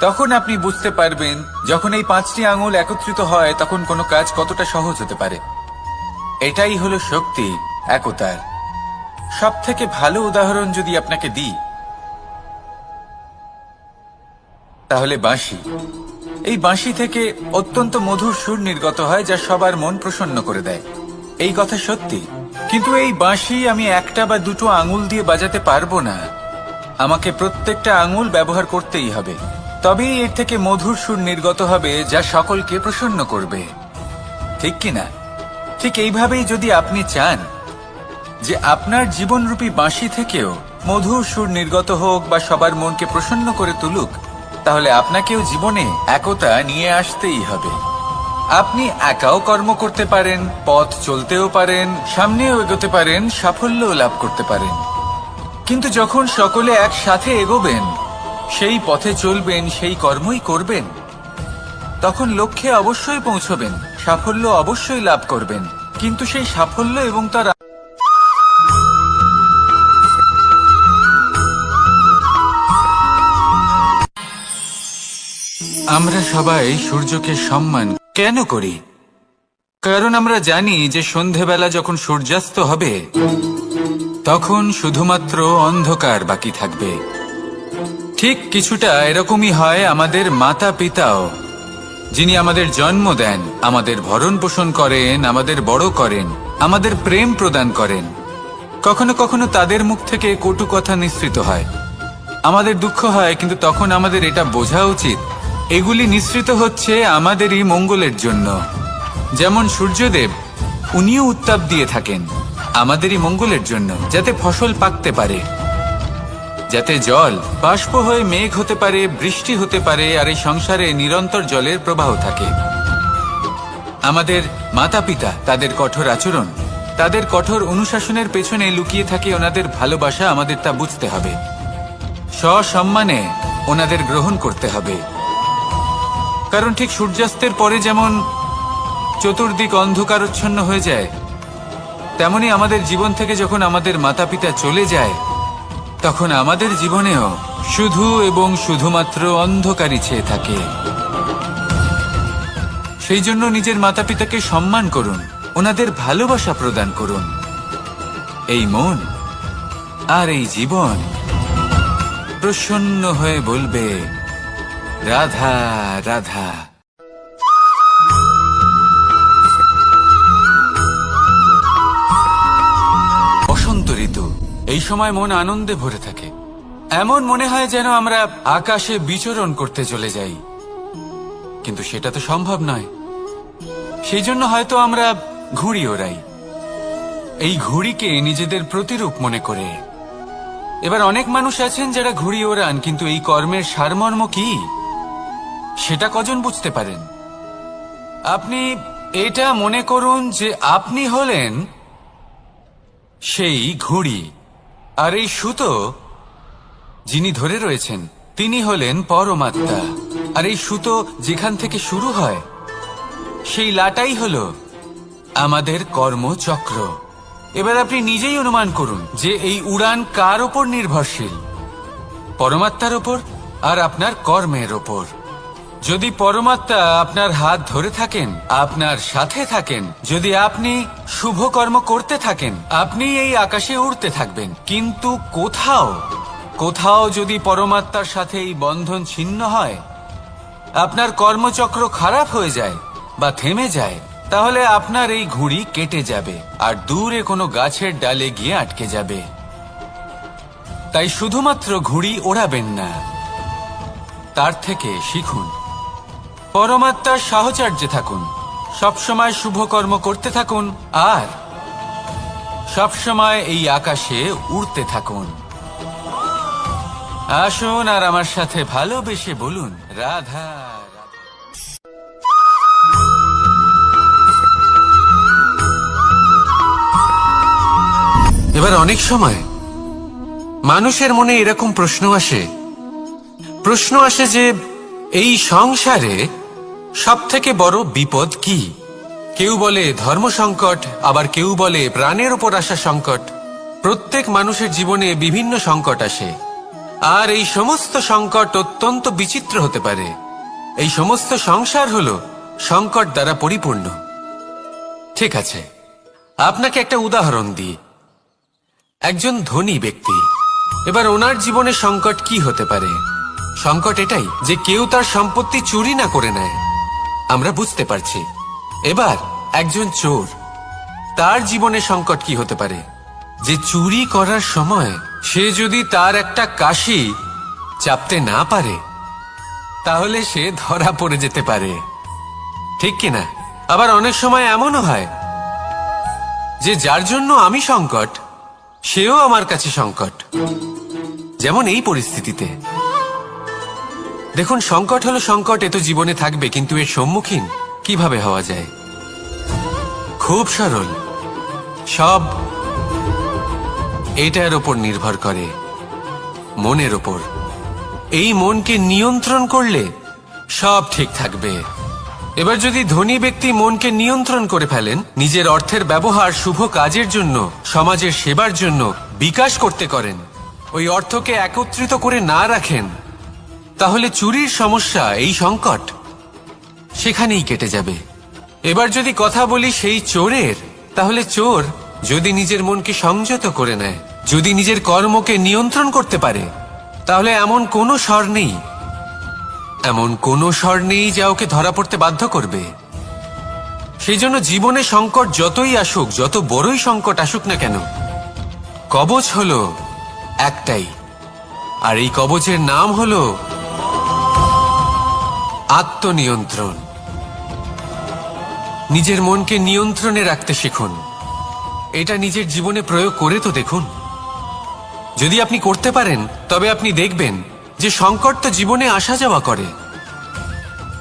Speaker 3: তখন আপনি বুঝতে পারবেন যখন এই 5টি আঙুল একত্রিত হয় তখন কোনো কাজ কতটা সহজ হতে পারে। এটাই হলো শক্তি, একতার। সব থেকে ভালো উদাহরণ যদি আপনাকে দিই তাহলে বাঁশি। এই বাঁশি থেকে অত্যন্ত মধুর সুর নির্গত হয় যা সবার মন প্রসন্ন করে দেয়। এই কথা সত্যি, কিন্তু এই বাঁশি আমি একটা বা দুটো আঙুল দিয়ে বাজাতে পারবো না। আমাকে প্রত্যেকটা আঙুল ব্যবহার করতেই হবে, তবেই এর থেকে মধুর সুর নির্গত হবে যা সকলকে প্রসন্ন করবে, ঠিক কিনা? ঠিক এইভাবেই যদি আপনি চান যে আপনার জীবনরূপী বাঁশি থেকেও মধুর সুর নির্গত হোক বা সবার মনকে প্রসন্ন করে তুলুক, তাহলে আপনাকেও জীবনে একতা নিয়ে আসতেই হবে। আপনি একাও কর্ম করতে পারেন, পথ চলতেও পারেন, সামনেও এগোতে পারেন, সাফল্যও লাভ করতে পারেন। কিন্তু যখন সকলে একসাথে এগোবেন, সেই পথে চলবেন, সেই কর্মই করবেন, তখন লক্ষ্যে অবশ্যই পৌঁছবেন, সাফল্য অবশ্যই লাভ করবেন। কিন্তু সেই সাফল্য এবং তার আমরা সবাই সূর্যকে সম্মান কেন করি? কারণ আমরা জানি যে সন্ধেবেলা যখন সূর্যাস্ত হবে তখন শুধুমাত্র অন্ধকার বাকি থাকবে। ঠিক কিছুটা এরকমই হয় আমাদের মাতা পিতাও, যিনি আমাদের জন্ম দেন, আমাদের ভরণ পোষণ করেন, আমাদের বড় করেন, আমাদের প্রেম প্রদান করেন। কখনো কখনো তাদের মুখ থেকে কটু কথা নিঃসৃত হয়, আমাদের দুঃখ হয়, কিন্তু তখন আমাদের এটা বোঝা উচিত এগুলি নিঃসৃত হচ্ছে আমাদেরই মঙ্গলের জন্য। যেমন সূর্যদেব, উনিও উত্তাপ দিয়ে থাকেন আমাদেরই মঙ্গলের জন্য, যাতে ফসল পাকতে পারে, যাতে জল বাষ্প হয়ে মেঘ হতে পারে, বৃষ্টি হতে পারে, আর এই সংসারে নিরন্তর জলের প্রবাহ থাকে। আমাদের মাতা পিতা, তাদের কঠোর আচরণ, তাদের কঠোর অনুশাসনের পেছনে লুকিয়ে থাকে ওনাদের ভালোবাসা। আমাদের তা বুঝতে হবে, সসম্মানে ওনাদের গ্রহণ করতে হবে। কারণ ঠিক সূর্যাস্তের পরে যেমন চতুর্দিক অন্ধকারচ্ছন্ন হয়ে যায়, তেমনি আমাদের জীবন থেকে যখন আমাদের মাতা পিতা চলে যায় তখন আমাদের জীবনেও শুধু এবং শুধুমাত্র অন্ধকারই ছেয়ে থাকে। সেই জন্য নিজের মাতা পিতাকে সম্মান করুন, ওনাদের ভালোবাসা প্রদান করুন। এই মন আর এই জীবন প্রসন্ন হয়ে বলবে, রাধা রাধা। বসন্ত ঋতু, এই সময় মন আনন্দে ভরে থাকে। এমন মনে হয় যেন আমরা আকাশে বিচরণ করতে চলে যাই, কিন্তু সেটা তো সম্ভব নয়। সেই জন্য হয়তো আমরা ঘুড়ি ওড়াই, এই ঘুড়িকে নিজেদের প্রতিরূপ মনে করে। এবার অনেক মানুষ আছেন যারা ঘুড়ি ওড়ান, কিন্তু এই কর্মের সারমর্ম কি সেটা কজন বুঝতে পারেন? আপনি এটা মনে করুন যে আপনি হলেন সেই ঘুড়ি, আর এই সুতো যিনি ধরে রয়েছেন তিনি হলেন পরমাত্মা। আর এই সুতো যেখান থেকে শুরু হয় সেই লাটাই হলো আমাদের কর্মচক্র। এবার আপনি নিজেই অনুমান করুন যে এই উড়ান কার ওপর নির্ভরশীল, পরমাত্মার ওপর আর আপনার কর্মের ওপর। যদি পরমাত্মা আপনার হাত ধরে থাকেন, আপনার সাথে থাকেন, যদি আপনি শুভ কর্ম করতে থাকেন, আপনি এই আকাশে উড়তে থাকবেন। কিন্তু কোথাও যদি পরমাত্মার সাথে এই বন্ধন ছিন্ন হয়, আপনার কর্মচক্র খারাপ হয়ে যায় বা থেমে যায়, তাহলে আপনার এই ঘুড়ি কেটে যাবে আর দূরে কোনো গাছের ডালে গিয়ে আটকে যাবে। তাই শুধুমাত্র ঘুড়ি ওড়াবেন না, তার থেকে শিখুন, পরমাত্মার সাহচর্যে থাকুন, সবসময় শুভ কর্ম করতে থাকুন আর সবসময় এই আকাশে উড়তে থাকুন। আসুন আর আমার সাথে ভালোবেসে বলুন, রাধা রাধা।
Speaker 2: এবার অনেক সময় মানুষের মনে এরকম প্রশ্ন আসে যে এই সংসারে সবথেকে বড় বিপদ কি? কেউ বলে ধর্ম সংকট, আবার কেউ বলে প্রাণের উপর আসা সংকট। প্রত্যেক মানুষের জীবনে বিভিন্ন সংকট আসে, আর এই সমস্ত সংকট অত্যন্ত বিচিত্র হতে পারে। এই সমস্ত সংসার হলো সংকট দ্বারা পরিপূর্ণ। ঠিক আছে, আপনাকে একটা উদাহরণ দিই। একজন ধনী ব্যক্তি, এবার ওনার জীবনে সংকট কি হতে পারে? সংকট এটাই যে কেউ তার সম্পত্তি চুরি না করে নেয়, আমরা বুঝতে পারছি। এবার একজন চোর, তার জীবনে সংকট কি হতে পারে? যে চুরি করার সময় সে যদি তার একটা কাশি চাপতে না পারে, তাহলে সে ধরা পড়ে যেতে পারে, ঠিক কিনা? আবার অনেক সময় এমনও হয় যে যার জন্য আমি সংকট, সেও আমার কাছে সংকট। যেমন এই পরিস্থিতিতে দেখুন, সংকট হলো সংকট, এ তো জীবনে থাকবে, কিন্তু এর সম্মুখীন কিভাবে হওয়া যায়? খুব সরল, সব এটার ওপর নির্ভর করে, মনের ওপর। এই মনকে নিয়ন্ত্রণ করলে সব ঠিক থাকবে। এবার যদি ধনী ব্যক্তি মনকে নিয়ন্ত্রণ করে ফেলেন, নিজের অর্থের ব্যবহার শুভ কাজের জন্য, সমাজের সেবার জন্য বিকাশ করতে করেন, ওই অর্থকে একত্রিত করে না রাখেন, তাহলে চুরির সমস্যা, এই সংকট সেখানেই কেটে যাবে। এবার যদি কথা বলি সেই চোরের, তাহলে চোর যদি নিজের মনকে সংযত করে নেয়, যদি নিজের কর্মকে নিয়ন্ত্রণ করতে পারে, তাহলে এমন কোনো স্বর নেই যা ওকে ধরা পড়তে বাধ্য করবে। সেই জন্য জীবনে সংকট যতই আসুক, যত বড়ই সংকট আসুক না কেন, কবচ হলো একটাই, আর এই কবচের নাম হলো আত্মনিয়ন্ত্রণ। নিজের মনকে নিয়ন্ত্রণে রাখতে শিখুন। এটা নিজের জীবনে প্রয়োগ করে তো দেখুন। যদি আপনি করতে পারেন, তবে আপনি দেখবেন যে সংকট তো জীবনে আসা যাওয়া করে,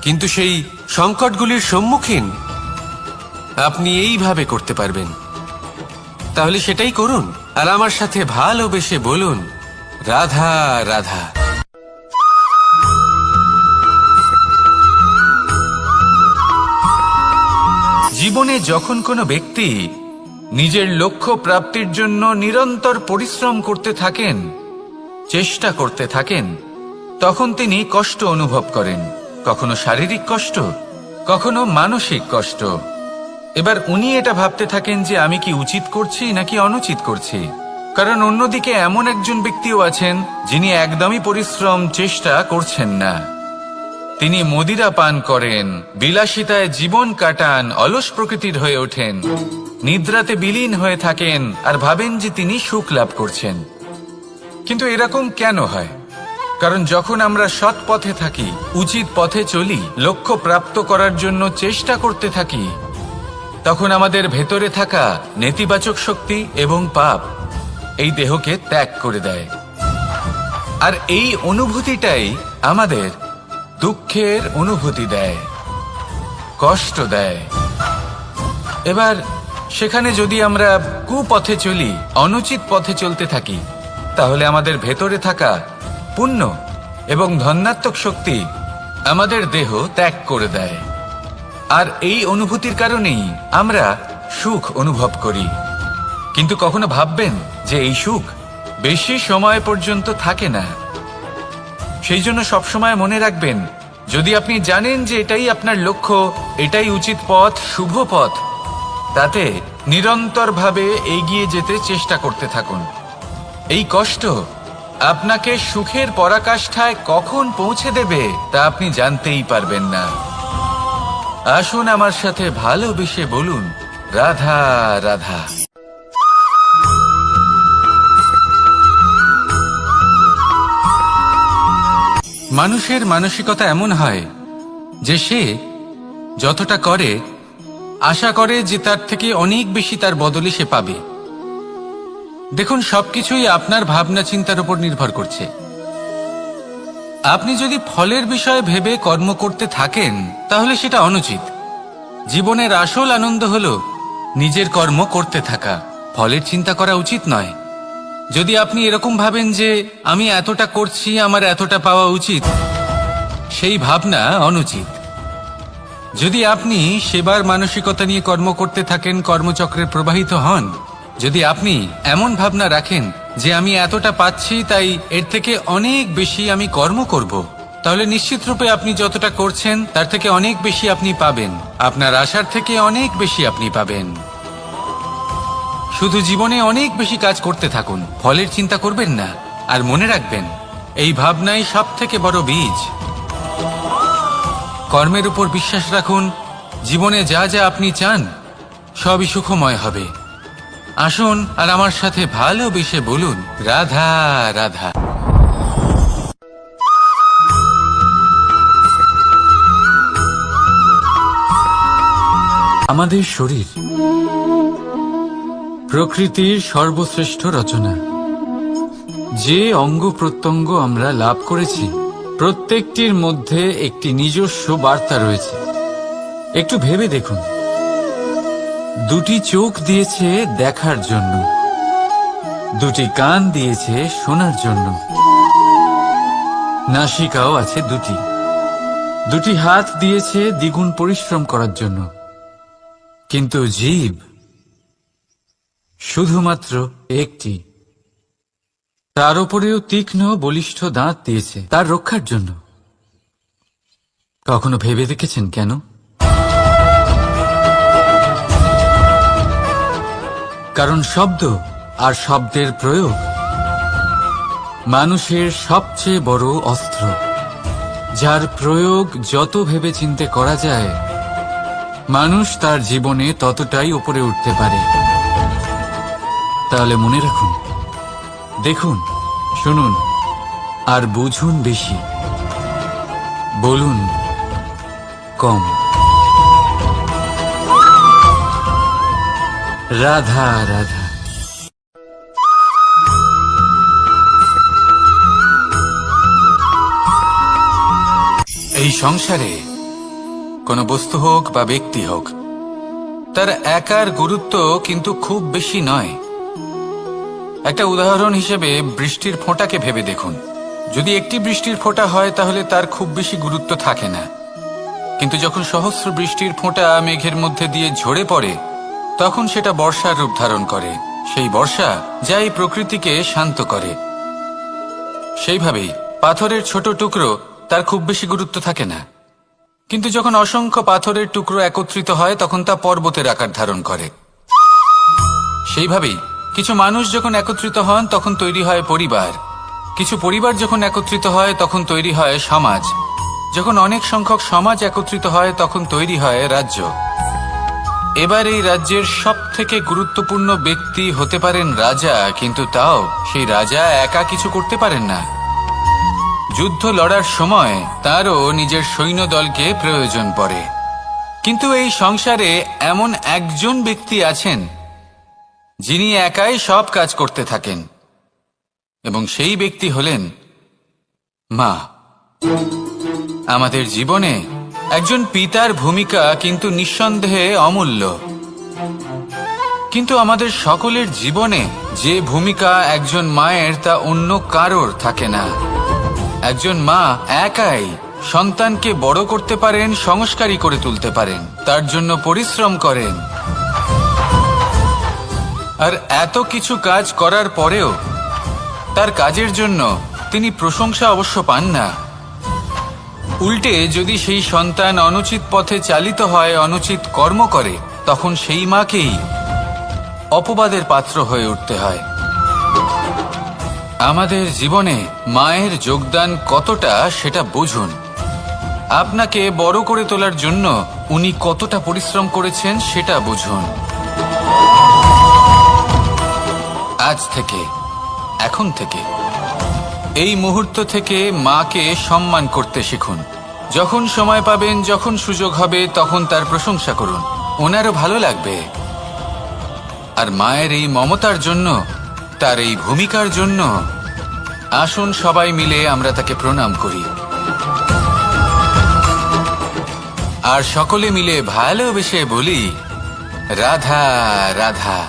Speaker 2: কিন্তু সেই সংকটগুলির সম্মুখীন আপনি এইভাবে করতে পারবেন। তাহলে সেটাই করুন, আর আমার সাথে ভালোবেসে বলুন, রাধা রাধা।
Speaker 3: জীবনে যখন কোনো ব্যক্তি নিজের লক্ষ্য প্রাপ্তির জন্য নিরন্তর পরিশ্রম করতে থাকেন, চেষ্টা করতে থাকেন, তখন তিনি কষ্ট অনুভব করেন, কখনো শারীরিক কষ্ট, কখনো মানসিক কষ্ট। এবার উনি এটা ভাবতে থাকেন যে আমি কি উচিত করছি নাকি অনুচিত করছি। কারণ অন্যদিকে এমন একজন ব্যক্তিও আছেন যিনি একদমই পরিশ্রম, চেষ্টা করছেন না। তিনি মদিরা পান করেন, বিলাসিতায় জীবন কাটান, অলস প্রকৃতির হয়ে ওঠেন, নিদ্রাতে বিলীন হয়ে থাকেন আর ভাবেন যে তিনি সুখ লাভ করছেন। কিন্তু এরকম কেন হয়? কারণ যখন আমরা সৎ পথে থাকি, উচিত পথে চলি, লক্ষ্য প্রাপ্ত করার জন্য চেষ্টা করতে থাকি, তখন আমাদের ভেতরে থাকা নেতিবাচক শক্তি এবং পাপ এই দেহকে ত্যাগ করে দেয়। আর এই অনুভূতিটাই আমাদের দুঃখের অনুভূতি দেয়, কষ্ট দেয়। এবার সেখানে যদি আমরা কুপথে চলি, অনুচিত পথে চলতে থাকি, তাহলে আমাদের ভেতরে থাকা পুণ্য এবং ধনাত্মক শক্তি আমাদের দেহ ত্যাগ করে দেয়। আর এই অনুভূতির কারণেই আমরা সুখ অনুভব করি। কিন্তু কখনো ভাববেন যে এই সুখ বেশি সময় পর্যন্ত থাকে না। সেই জন্য সবসময় মনে রাখবেন, যদি আপনি জানেন যে এটাই আপনার লক্ষ্য, এটাই উচিত পথ, শুভ পথ, তাতে নিরন্তরভাবে এগিয়ে যেতে চেষ্টা করতে থাকুন। এই কষ্ট আপনাকে সুখের পরাকাষ্ঠায় কখন পৌঁছে দেবে তা আপনি জানতেই পারবেন না। আসুন আমার সাথে ভালোবেসে বলুন, রাধা রাধা। মানুষের মানসিকতা এমন হয় যে সে যতটা করে আশা করে যে তার থেকে অনেক বেশি তার বদলে সে পাবে। দেখুন, সবকিছুই আপনার ভাবনা চিন্তার উপর নির্ভর করছে। আপনি যদি ফলের বিষয়ে ভেবে কর্ম করতে থাকেন তাহলে সেটা অনুচিত। জীবনের আসল আনন্দ হলো নিজের কর্ম করতে থাকা, ফলের চিন্তা করা উচিত নয়। যদি আপনি এরকম ভাবেন যে আমি এতটা করছি, আমার এতটা পাওয়া উচিত, সেই ভাবনা অনুচিত। যদি আপনি সেবার মানসিকতা নিয়ে কর্ম করতে থাকেন, কর্মচক্রে প্রবাহিত হন, যদি আপনি এমন ভাবনা রাখেন যে আমি এতটা পাচ্ছি তাই এর থেকে অনেক বেশি আমি কর্ম করব, তাহলে নিশ্চিত রূপে আপনি যতটা করছেন তার থেকে অনেক বেশি আপনি পাবেন, আপনার আশার থেকে অনেক বেশি আপনি পাবেন। শুধু জীবনে অনেক বেশি কাজ করতে থাকুন, ফলের চিন্তা করবেন না। আর মনে রাখবেন, এই ভাবনাই সব থেকে বড় বীজ। কর্মের উপর বিশ্বাস রাখুন, জীবনে যা যা আপনি চান সবই সুখময় হবে। আসুন আর আমার সাথে ভালোবেসে বলুন, রাধা রাধা।
Speaker 1: আমাদের শরীর প্রকৃতির সর্বশ্রেষ্ঠ রচনা। যে অঙ্গ প্রত্যঙ্গ আমরা লাভ করেছি প্রত্যেকটির মধ্যে একটি নিজস্ব বার্তা রয়েছে। একটু ভেবে দেখুন, দুটি চোখ দিয়েছে দেখার জন্য, দুটি কান দিয়েছে শোনার জন্য, নাসিকাও আছে দুটি, দুটি হাত দিয়েছে দ্বিগুণ পরিশ্রম করার জন্য। কিন্তু জীব শুধুমাত্র একটি, তার উপরেও তীক্ষ্ণ বলিষ্ঠ দাঁত দিয়েছে তার রক্ষার জন্য। কখনো ভেবে দেখেছেন কেন? কারণ শব্দ আর শব্দের প্রয়োগ মানুষের সবচেয়ে বড় অস্ত্র, যার প্রয়োগ যত ভেবেচিন্তে করা যায় মানুষ তার জীবনে ততটাই উপরে উঠতে পারে। তাহলে মনে রাখুন, দেখুন, শুনুন আর বুঝুন বেশি, বলুন কম। রাধা রাধা।
Speaker 3: এই সংসারে কোনো বস্তু হোক বা ব্যক্তি হোক, তার একার গুরুত্ব কিন্তু খুব বেশি নয়। একটা উদাহরণ হিসেবে বৃষ্টির ফোঁটাকে ভেবে দেখুন। যদি একটি বৃষ্টির ফোঁটা হয় তাহলে তার খুব বেশি গুরুত্ব থাকে না, কিন্তু যখন সহস্র বৃষ্টির ফোঁটা মেঘের মধ্যে দিয়ে ঝরে পড়ে তখন সেটা বর্ষার রূপ ধারণ করে। সেই বর্ষা যা এই প্রকৃতিকে শান্ত করে। সেইভাবেই পাথরের ছোট টুকরো, তার খুব বেশি গুরুত্ব থাকে না, কিন্তু যখন অসংখ্য পাথরের টুকরো একত্রিত হয় তখন তা পর্বতের আকার ধারণ করে। সেইভাবেই কিছু মানুষ যখন একত্রিত হন তখন তৈরি হয় পরিবার, কিছু পরিবার যখন একত্রিত হয় তখন তৈরি হয় সমাজ, যখন অনেক সংখ্যক সমাজ একত্রিত হয় তখন তৈরি হয় রাজ্য। এবার এই রাজ্যের সব থেকে গুরুত্বপূর্ণ ব্যক্তি হতে পারেন রাজা, কিন্তু তাও সেই রাজা একা কিছু করতে পারেন না। যুদ্ধ লড়ার সময় তারও নিজের সৈন্যদলকে প্রয়োজন পড়ে। কিন্তু এই সংসারে এমন একজন ব্যক্তি আছেন যিনি একাই সব কাজ করতে থাকেন, এবং সেই ব্যক্তি হলেন মা। আমাদের জীবনে একজন পিতার ভূমিকা কিন্তু নিঃসন্দেহে অমূল্য, কিন্তু আমাদের সকলের জীবনে যে ভূমিকা একজন মায়ের তা অন্য কারোর থাকে না। একজন মা একাই সন্তানকে বড় করতে পারেন, সংস্কারী করে তুলতে পারেন, তার জন্য পরিশ্রম করেন। আর এত কিছু কাজ করার পরেও তার কাজের জন্য তিনি প্রশংসা অবশ্য পান না, উল্টে যদি সেই সন্তান অনুচিত পথে চালিত হয়, অনুচিত কর্ম করে, তখন সেই মাকেই অপবাদের পাত্র হয়ে উঠতে হয়। আমাদের জীবনে মায়ের যোগদান কতটা সেটা বুঝুন। আপনাকে বড় করে তোলার জন্য উনি কতটা পরিশ্রম করেছেন সেটা বুঝুন। আজ থেকে, এখন থেকে, এই মুহূর্ত থেকে মাকে সম্মান করতে শিখুন। যখন সময় পাবেন, যখন সুযোগ হবে, তখন তার প্রশংসা করুন। ওনারও ভালো লাগবে। আর মায়ের এই মমতার জন্য, তার এই ভূমিকার জন্য আসুন সবাই মিলে আমরা তাকে প্রণাম করি, আর সকলে মিলে ভালোবেসে বলি, রাধা রাধা।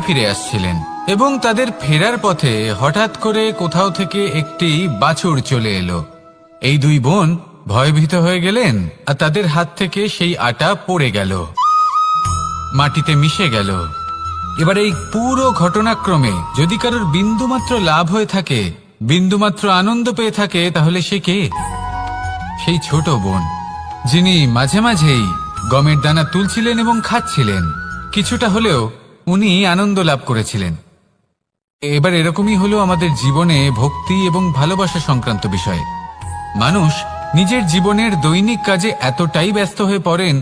Speaker 3: ফিরে আসছিলেন এবং তাদের ফেরার পথে হঠাৎ করে কোথাও থেকে একটি বাছুর চলে এলো। এই দুই বোন ভয়ভীত হয়ে গেলেন, আর তাদের হাত থেকে সেই আটা পড়ে গেল, মাটিতে মিশে গেল। এবার এই পুরো ঘটনাক্রমে যদি কারোর বিন্দুমাত্র লাভ হয়ে থাকে, বিন্দুমাত্র আনন্দ পেয়ে থাকে, তাহলে সে কে? সেই ছোট বোন, যিনি মাঝে মাঝেই গমের দানা তুলছিলেন এবং খাচ্ছিলেন। কিছুটা হলেও উনি আনন্দ লাভ করেছিলেন। এবার এরকমই হলো আমাদের জীবনে ভক্তি এবং ভালোবাসা সংক্রান্ত বিষয়ে। মানুষ নিজের জীবনের দৈনিক কাজে এতটাই ব্যস্ত হয়ে পড়েন,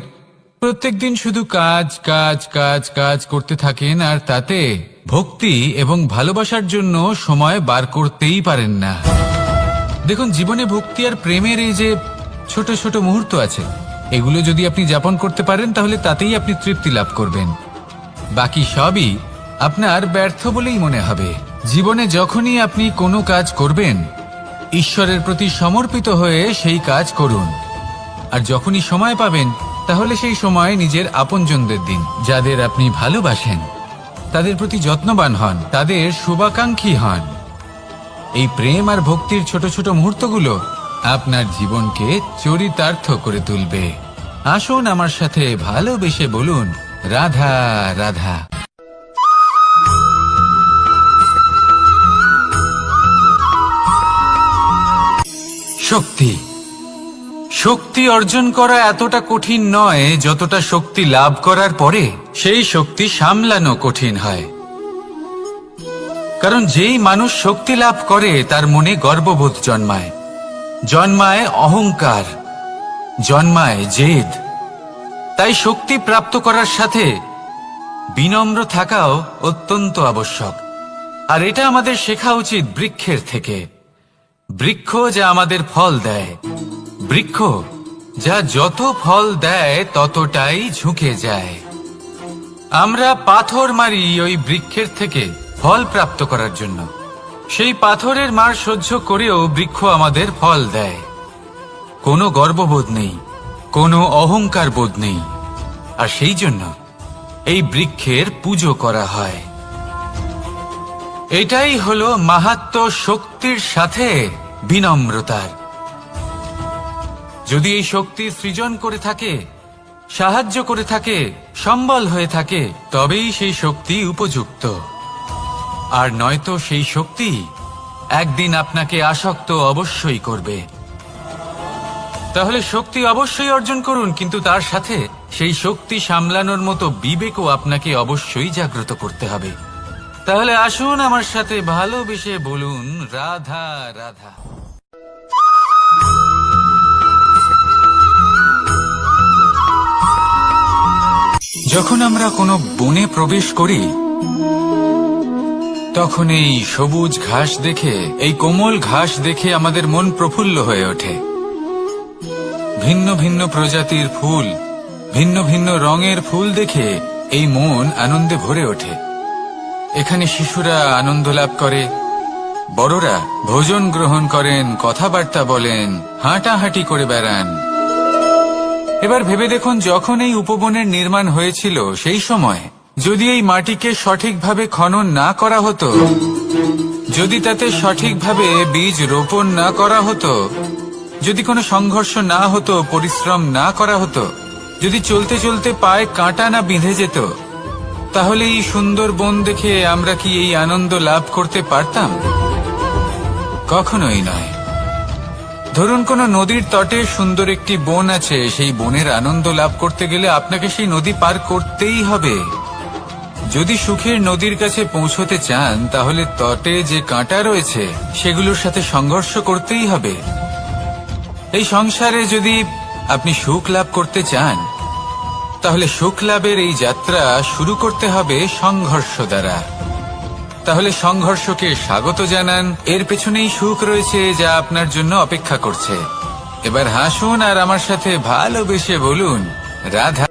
Speaker 3: প্রত্যেকদিন শুধু কাজ কাজ কাজ কাজ করতে থাকেন, আর তাতে ভক্তি এবং ভালোবাসার জন্য সময় বার করতেই পারেন না। দেখুন, জীবনে ভক্তি আর প্রেমের এই যে ছোট ছোট মুহূর্ত আছে, এগুলো যদি আপনি যাপন করতে পারেন, তাহলে তাতেই আপনি তৃপ্তি লাভ করবেন। বাকি সবই আপনার ব্যর্থ বলেই মনে হবে। জীবনে যখনই আপনি কোনো কাজ করবেন, ঈশ্বরের প্রতি সমর্পিত হয়ে সেই কাজ করুন। আর যখনই সময় পাবেন, তাহলে সেই সময় নিজের আপনজনদের দিন। যাদের আপনি ভালোবাসেন তাদের প্রতি যত্নবান হন, তাদের শুভাকাঙ্ক্ষী হন। এই প্রেম আর ভক্তির ছোট ছোট মুহূর্তগুলো আপনার জীবনকে চরিতার্থ করে তুলবে। আসুন আমার সাথে ভালোবেসে বলুন, রাধা রাধা। শক্তি, শক্তি অর্জন করা এতটা কঠিন নয় যতটা শক্তি লাভ করার পরে সেই শক্তি সামলানো কঠিন হয়। কারণ যেই মানুষ শক্তি লাভ করে তার মনে গর্ববোধ জন্মায়, জন্মায় অহংকার, জন্মায় জেদ। তাই শক্তি প্রাপ্ত করার সাথে বিনম্র থাকাও অত্যন্ত আবশ্যক। আর এটা আমাদের শেখা উচিত বৃক্ষের থেকে। বৃক্ষ যা আমাদের ফল দেয়, বৃক্ষ যা যত ফল দেয় ততটাই ঝুঁকে যায়। আমরা পাথর মারি ওই বৃক্ষের থেকে ফল প্রাপ্ত করার জন্য। সেই পাথরের মার সহ্য করেও বৃক্ষ আমাদের ফল দেয়। কোনো গর্ববোধ নেই, কোনো অহংকার বোধ নেই। আর সেই জন্য এই বৃক্ষের পুজো করা হয়। এটাই হলো মাহাত্ম্য শক্তির সাথে বিনম্রতার। যদি এই শক্তি সৃজন করে থাকে, সাহায্য করে থাকে, সম্বল হয়ে থাকে, তবেই সেই শক্তি উপযুক্ত। আর নয়তো সেই শক্তি একদিন আপনাকে আসক্ত অবশ্যই করবে। তাহলে শক্তি অবশ্যই অর্জন করুন, কিন্তু তার সাথে সেই শক্তি সামলানোর মতো বিবেকও আপনাকে অবশ্যই জাগ্রত করতে হবে। তাহলে আসুন আমার সাথে ভালোবেসে বলুন, রাধা রাধা। যখন আমরা কোনো বনে প্রবেশ করি, তখন এই সবুজ ঘাস দেখে, এই কোমল ঘাস দেখে আমাদের মন প্রফুল্ল হয়ে ওঠে। ভিন্ন ভিন্ন প্রজাতির ফুল, ভিন্ন ভিন্ন রঙের ফুল দেখে এই মন আনন্দে ভরে ওঠে। এখানে শিশুরা আনন্দ লাভ করে, বড়রা ভোজন গ্রহণ করেন, কথাবার্তা বলেন, হাঁটাহাঁটি করে বেড়ান। এবার ভেবে দেখুন, যখন এই উপবনের নির্মাণ হয়েছিল সেই সময় যদি এই মাটিকে সঠিকভাবে খনন না করা হতো, যদি তাতে সঠিকভাবে বীজ রোপণ না করা হতো, যদি কোনো সংঘর্ষ না হতো, পরিশ্রম না করা হতো, যদি চলতে চলতে পায়ে কাঁটা না বিঁধে যেত, তাহলে এই সুন্দর বন দেখে আমরা কি এই আনন্দ লাভ করতে পারতাম? কখনোই নয়। ধরুন কোনো নদীর তটে সুন্দর একটি বন আছে, সেই বনের আনন্দ লাভ করতে গেলে আপনাকে সেই নদী পার করতেই হবে। যদি সুখের নদীর কাছে পৌঁছতে চান তাহলে তটে যে কাঁটা রয়েছে সেগুলোর সাথে সংঘর্ষ করতেই হবে। এই সংসারে যদি আপনি সুখ লাভ করতে চান তাহলে সুখ লাভের এই যাত্রা শুরু করতে হবে সংঘর্ষ দ্বারা। তাহলে সংঘর্ষকে স্বাগত জানান, এর পেছনেই সুখ রয়েছে যা আপনার জন্য অপেক্ষা করছে। এবার হাসুন আর আমার সাথে ভালোবেসে বলুন, রাধা।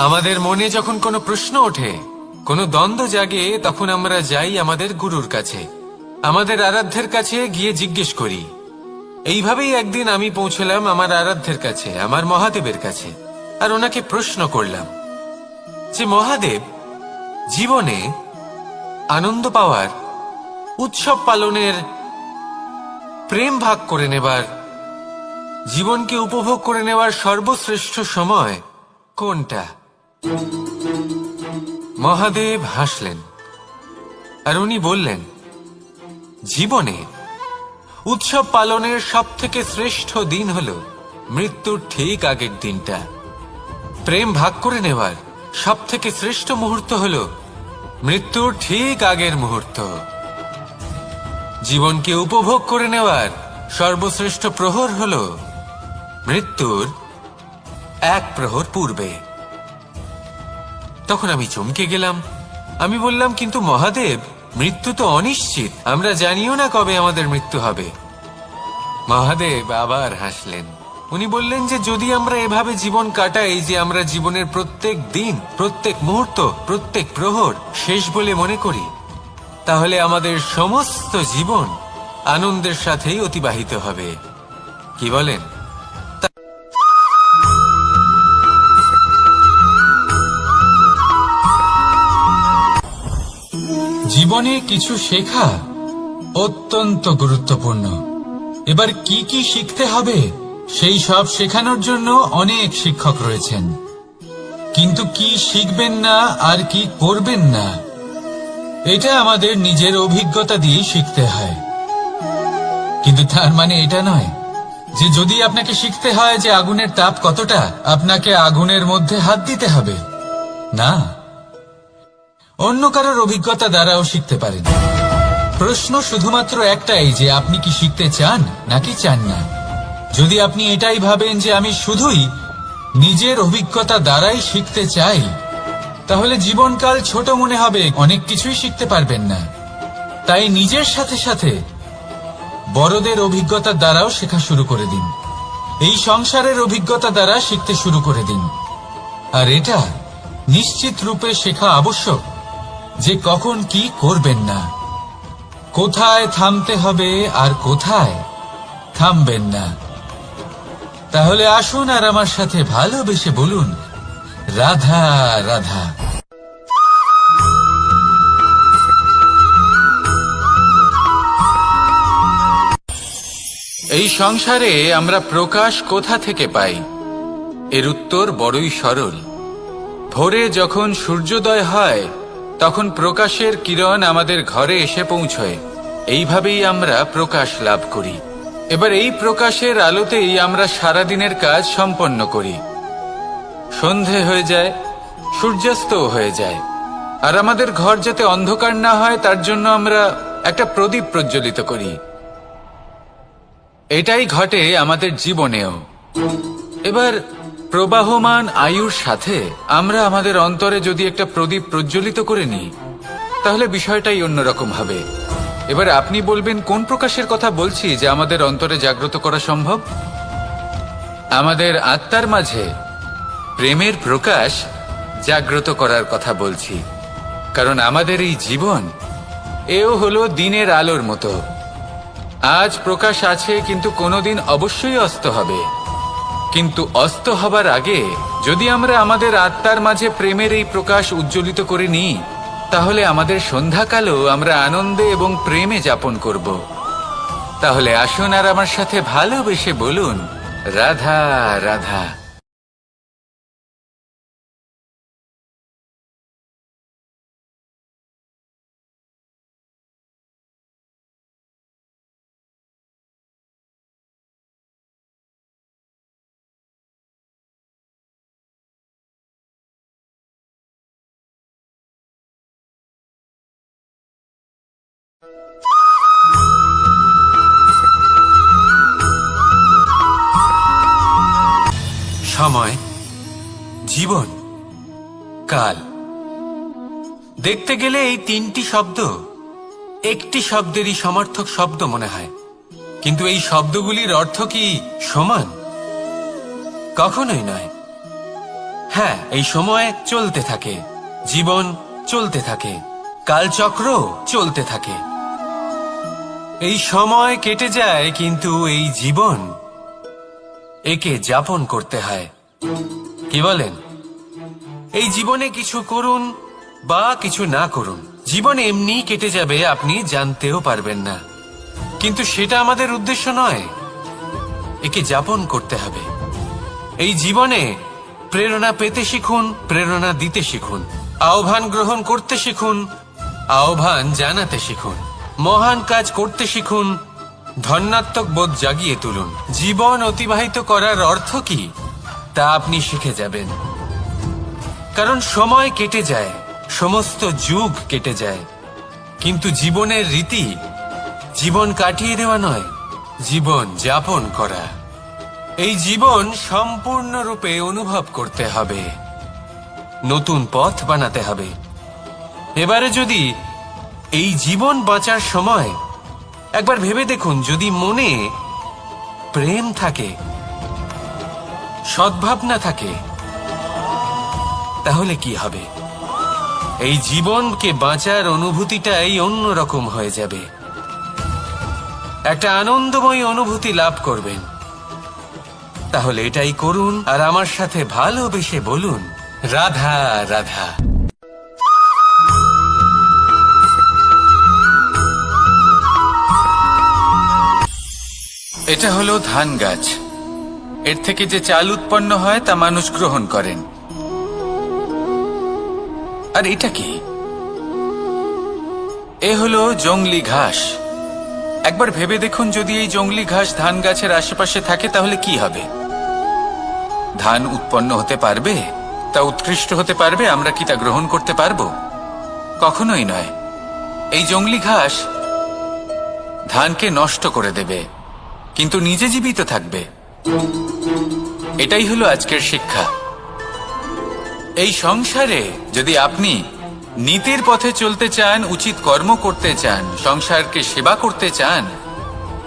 Speaker 2: আমাদের মনে যখন কোনো প্রশ্ন ওঠে, কোনো দ্বন্দ্ব জাগে, তখন আমরা যাই আমাদের গুরুর কাছে, আমাদের আরাধ্যের কাছে গিয়ে জিজ্ঞেস করি। এইভাবেই একদিন আমি পৌঁছলাম আমার আরাধ্যের কাছে, আমার মহাদেবের কাছে, আর ওনাকে প্রশ্ন করলাম যে মহাদেব, জীবনে আনন্দ পাওয়ার, উৎসব পালনের, প্রেম ভাগ করে নেবার, জীবনকে উপভোগ করে নেওয়ার সর্বশ্রেষ্ঠ সময় কোনটা? মহাদেব হাসলেন আর উনি বললেন, জীবনে উৎসব পালনের সব থেকে শ্রেষ্ঠ দিন হল মৃত্যুর ঠিক আগের দিনটা। প্রেম ভাগ করে নেওয়ার সব থেকে শ্রেষ্ঠ মুহূর্ত হল মৃত্যুর ঠিক আগের মুহূর্ত। জীবনকে উপভোগ করে নেওয়ার সর্বশ্রেষ্ঠ প্রহর হল মৃত্যুর এক প্রহর পূর্বে। তখন আমি চমকে গেলাম। আমি বললাম, কিন্তু মহাদেব, মৃত্যু তো অনিশ্চিত, আমরা জানিও না কবে আমাদের মৃত্যু হবে। মহাদেব আবার হাসলেন। উনি বললেন যে যদি আমরা এভাবে জীবন কাটাই যে আমরা জীবনের প্রত্যেক দিন, প্রত্যেক মুহূর্ত, প্রত্যেক প্রহর শেষ বলে মনে করি, তাহলে আমাদের সমস্ত জীবন আনন্দের সাথেই অতিবাহিত হবে। কি বলেন?
Speaker 3: জীবনে কিছু শেখা অত্যন্ত গুরুত্বপূর্ণ। এবার কি কি শিখতে হবে সেই সব শেখানোর জন্য অনেক শিক্ষক রয়েছেন, কিন্তু কি শিখবেন না আর কি করবেন না এটা আমাদের নিজের অভিজ্ঞতা দিয়ে শিখতে হয়। কিন্তু তার মানে এটা নয় যে যদি আপনাকে শিখতে হয় যে আগুনের তাপ কতটা, আপনাকে আগুনের মধ্যে হাত দিতে হবে। না, অন্য কারোর অভিজ্ঞতা দ্বারাও শিখতে পারেন। প্রশ্ন শুধুমাত্র একটাই যে আপনি কি শিখতে চান নাকি চান না। যদি আপনি এটাই ভাবেন যে আমি শুধুই নিজের অভিজ্ঞতা দ্বারাই শিখতে চাই, তাহলে জীবনকাল ছোট মনে হবে, অনেক কিছুই শিখতে পারবেন না। তাই নিজের সাথে সাথে বড়দের অভিজ্ঞতা দ্বারাও শেখা শুরু করে দিন। এই সংসারের অভিজ্ঞতা দ্বারা শিখতে শুরু করে দিন। আর এটা নিশ্চিত রূপে শেখা আবশ্যক যে কখন কি করবেন না, কোথায় থামতে হবে আর কোথায় থামবেন না। তাহলে আসুন আর আমার সাথে ভালোবেসে বলুন, রাধা রাধা। এই সংসারে আমরা প্রকাশ কোথা থেকে পাই? এর উত্তর বড়ই সরল। ভোরে যখন সূর্যোদয় হয় তখন প্রকাশের কিরণ আমাদের ঘরে এসে পৌঁছয়। এইভাবেই আমরা প্রকাশ লাভ করি। এবার এই প্রকাশের আলোতেই আমরা সারাদিনের কাজ সম্পন্ন করি। সন্ধে হয়ে যায়, সূর্যাস্তও হয়ে যায়, আর আমাদের ঘর যাতে অন্ধকার না হয় তার জন্য আমরা একটা প্রদীপ প্রজ্বলিত করি। এটাই ঘটে আমাদের জীবনেও। এবার প্রবাহমান আয়ুর সাথে আমরা আমাদের অন্তরে যদি একটা প্রদীপ প্রজ্বলিত করে নিই তাহলে বিষয়টাই অন্যরকম হবে। এবার আপনি বলবেন কোন প্রকাশের কথা বলছি যা আমাদের অন্তরে জাগ্রত করা সম্ভব? আমাদের আত্মার মাঝে প্রেমের প্রকাশ জাগ্রত করার কথা বলছি। কারণ আমাদের এই জীবন এও হলো দিনের আলোর মতো। আজ প্রকাশ আছে, কিন্তু কোনোদিন অবশ্যই অস্ত হবে। কিন্তু অস্ত হবার আগে যদি আমরা আমাদের আত্মার মাঝে প্রেমের এই প্রকাশ উজ্জ্বলিত করে নিই তাহলে আমাদের সন্ধ্যাকালও আমরা আনন্দে এবং প্রেমে যাপন করব। তাহলে আসুন আর আমার সাথে ভালোবেসে বলুন, রাধা রাধা।
Speaker 2: সময়, জীবন, কাল। দেখতে গেলে এই তিনটি শব্দ একটি শব্দেরই সমার্থক শব্দ মনে হয়, কিন্তু এই শব্দগুলির অর্থ কি সমান? কখনোই নয়। হ্যাঁ, এই সময় চলতে থাকে, জীবন চলতে থাকে, কালচক্র চলতে থাকে। এই সময় কেটে যায়, কিন্তু এই জীবন একে যাপন করতে হয়। কি বলেন? এই জীবনে কিছু করুন বা কিছু না করুন, জীবন এমনি কেটে যাবে, আপনি জানতেও পারবেন না। কিন্তু সেটা আমাদের উদ্দেশ্য নয়, একে যাপন করতে হবে। এই জীবনে প্রেরণা পেতে শিখুন, প্রেরণা দিতে শিখুন, আহ্বান গ্রহণ করতে শিখুন, আহ্বান জানাতে শিখুন, মহান কাজ করতে শিখুন, ধন্যাত্মক বোধ জাগিয়ে তুলুন। জীবন অতিবাহিত করার অর্থ কি তা আপনি শিখে যাবেন। কারণ সময় কেটে যায়, সমস্ত যুগ কেটে যায়, কিন্তু জীবনের রীতি জীবন কাটিয়ে দেওয়া নয়, জীবন যাপন করা। এই জীবন সম্পূর্ণরূপে অনুভব করতে হবে, নতুন পথ বানাতে হবে। এবারে যদি এই জীবন বাঁচার সময় একবার ভেবে দেখুন, যদি মনে প্রেম থাকে, সদ্ভাবনা থাকে, তাহলে কি হবে? এই জীবনকে বাঁচার অনুভূতিটাই অন্যরকম হয়ে যাবে, একটা আনন্দময় অনুভূতি লাভ করবেন। তাহলে এটাই করুন আর আমার সাথে ভালোবেসে বলুন, রাধা রাধা।
Speaker 3: এটা হলো ধান গাছ। এর থেকে যে চাল উৎপন্ন হয় তা মানুষ গ্রহণ করেন। আর এটা কি? এ হলো জংলি ঘাস। একবার ভেবে দেখুন, যদি এই জংলি ঘাস ধান গাছের আশেপাশে থাকে তাহলে কি হবে? ধান উৎপন্ন হতে পারবে? তা উৎকৃষ্ট হতে পারবে? আমরা কি তা গ্রহণ করতে পারবো? কখনোই নয়। এই জংলি ঘাস ধানকে নষ্ট করে দেবে, কিন্তু নিজে জীবিত থাকবে। এটাই হলো আজকের শিক্ষা। এই সংসারে যদি আপনি নীতির পথে চলতে চান, উচিত কর্ম করতে চান, সংসারকে সেবা করতে চান,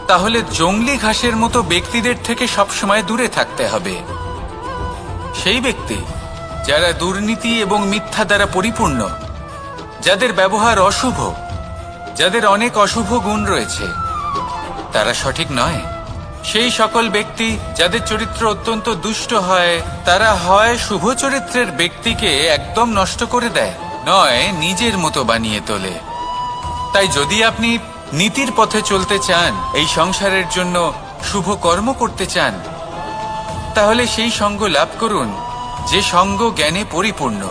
Speaker 3: তাহলে জংলি ঘাসের মতো ব্যক্তিদের থেকে সবসময় দূরে থাকতে হবে। সেই ব্যক্তি যারা দুর্নীতি এবং মিথ্যা দ্বারা পরিপূর্ণ, যাদের ব্যবহার অশুভ, যাদের অনেক অশুভ গুণ রয়েছে, তারা সঠিক নয়। সেই সকল ব্যক্তি যাদের চরিত্র অত্যন্ত দুষ্ট হয়, তারা হয় শুভ চরিত্রের ব্যক্তিকে একদম নষ্ট করে দেয়, নয় নিজের মতো বানিয়ে তোলে। তাই যদি আপনি নীতির পথে চলতে চান, এই সংসারের জন্য শুভ কর্ম করতে চান, তাহলে সেই সঙ্গ লাভ করুন যে সঙ্গ জ্ঞানে পরিপূর্ণ,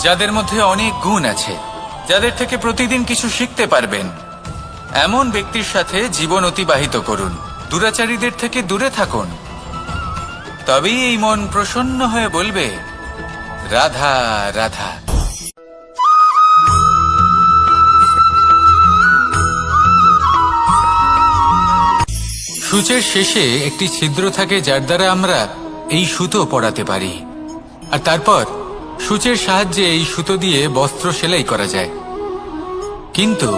Speaker 3: যাদের মধ্যে অনেক গুণ আছে, যাদের থেকে প্রতিদিন কিছু শিখতে পারবেন। এমন ব্যক্তির সাথে জীবন অতিবাহিত করুন, দুরাচারীদের থেকে দূরে থাকুন। তবেই এই মন প্রসন্ন হয়ে বলবে, রাধা রাধা। সূচের শেষে একটি ছিদ্র থাকে, যার দ্বারা আমরা এই সুতো পরাতে পারি, আর তারপর সূচের সাহায্যে এই সুতো দিয়ে বস্ত্র সেলাই করা যায়। কিন্তু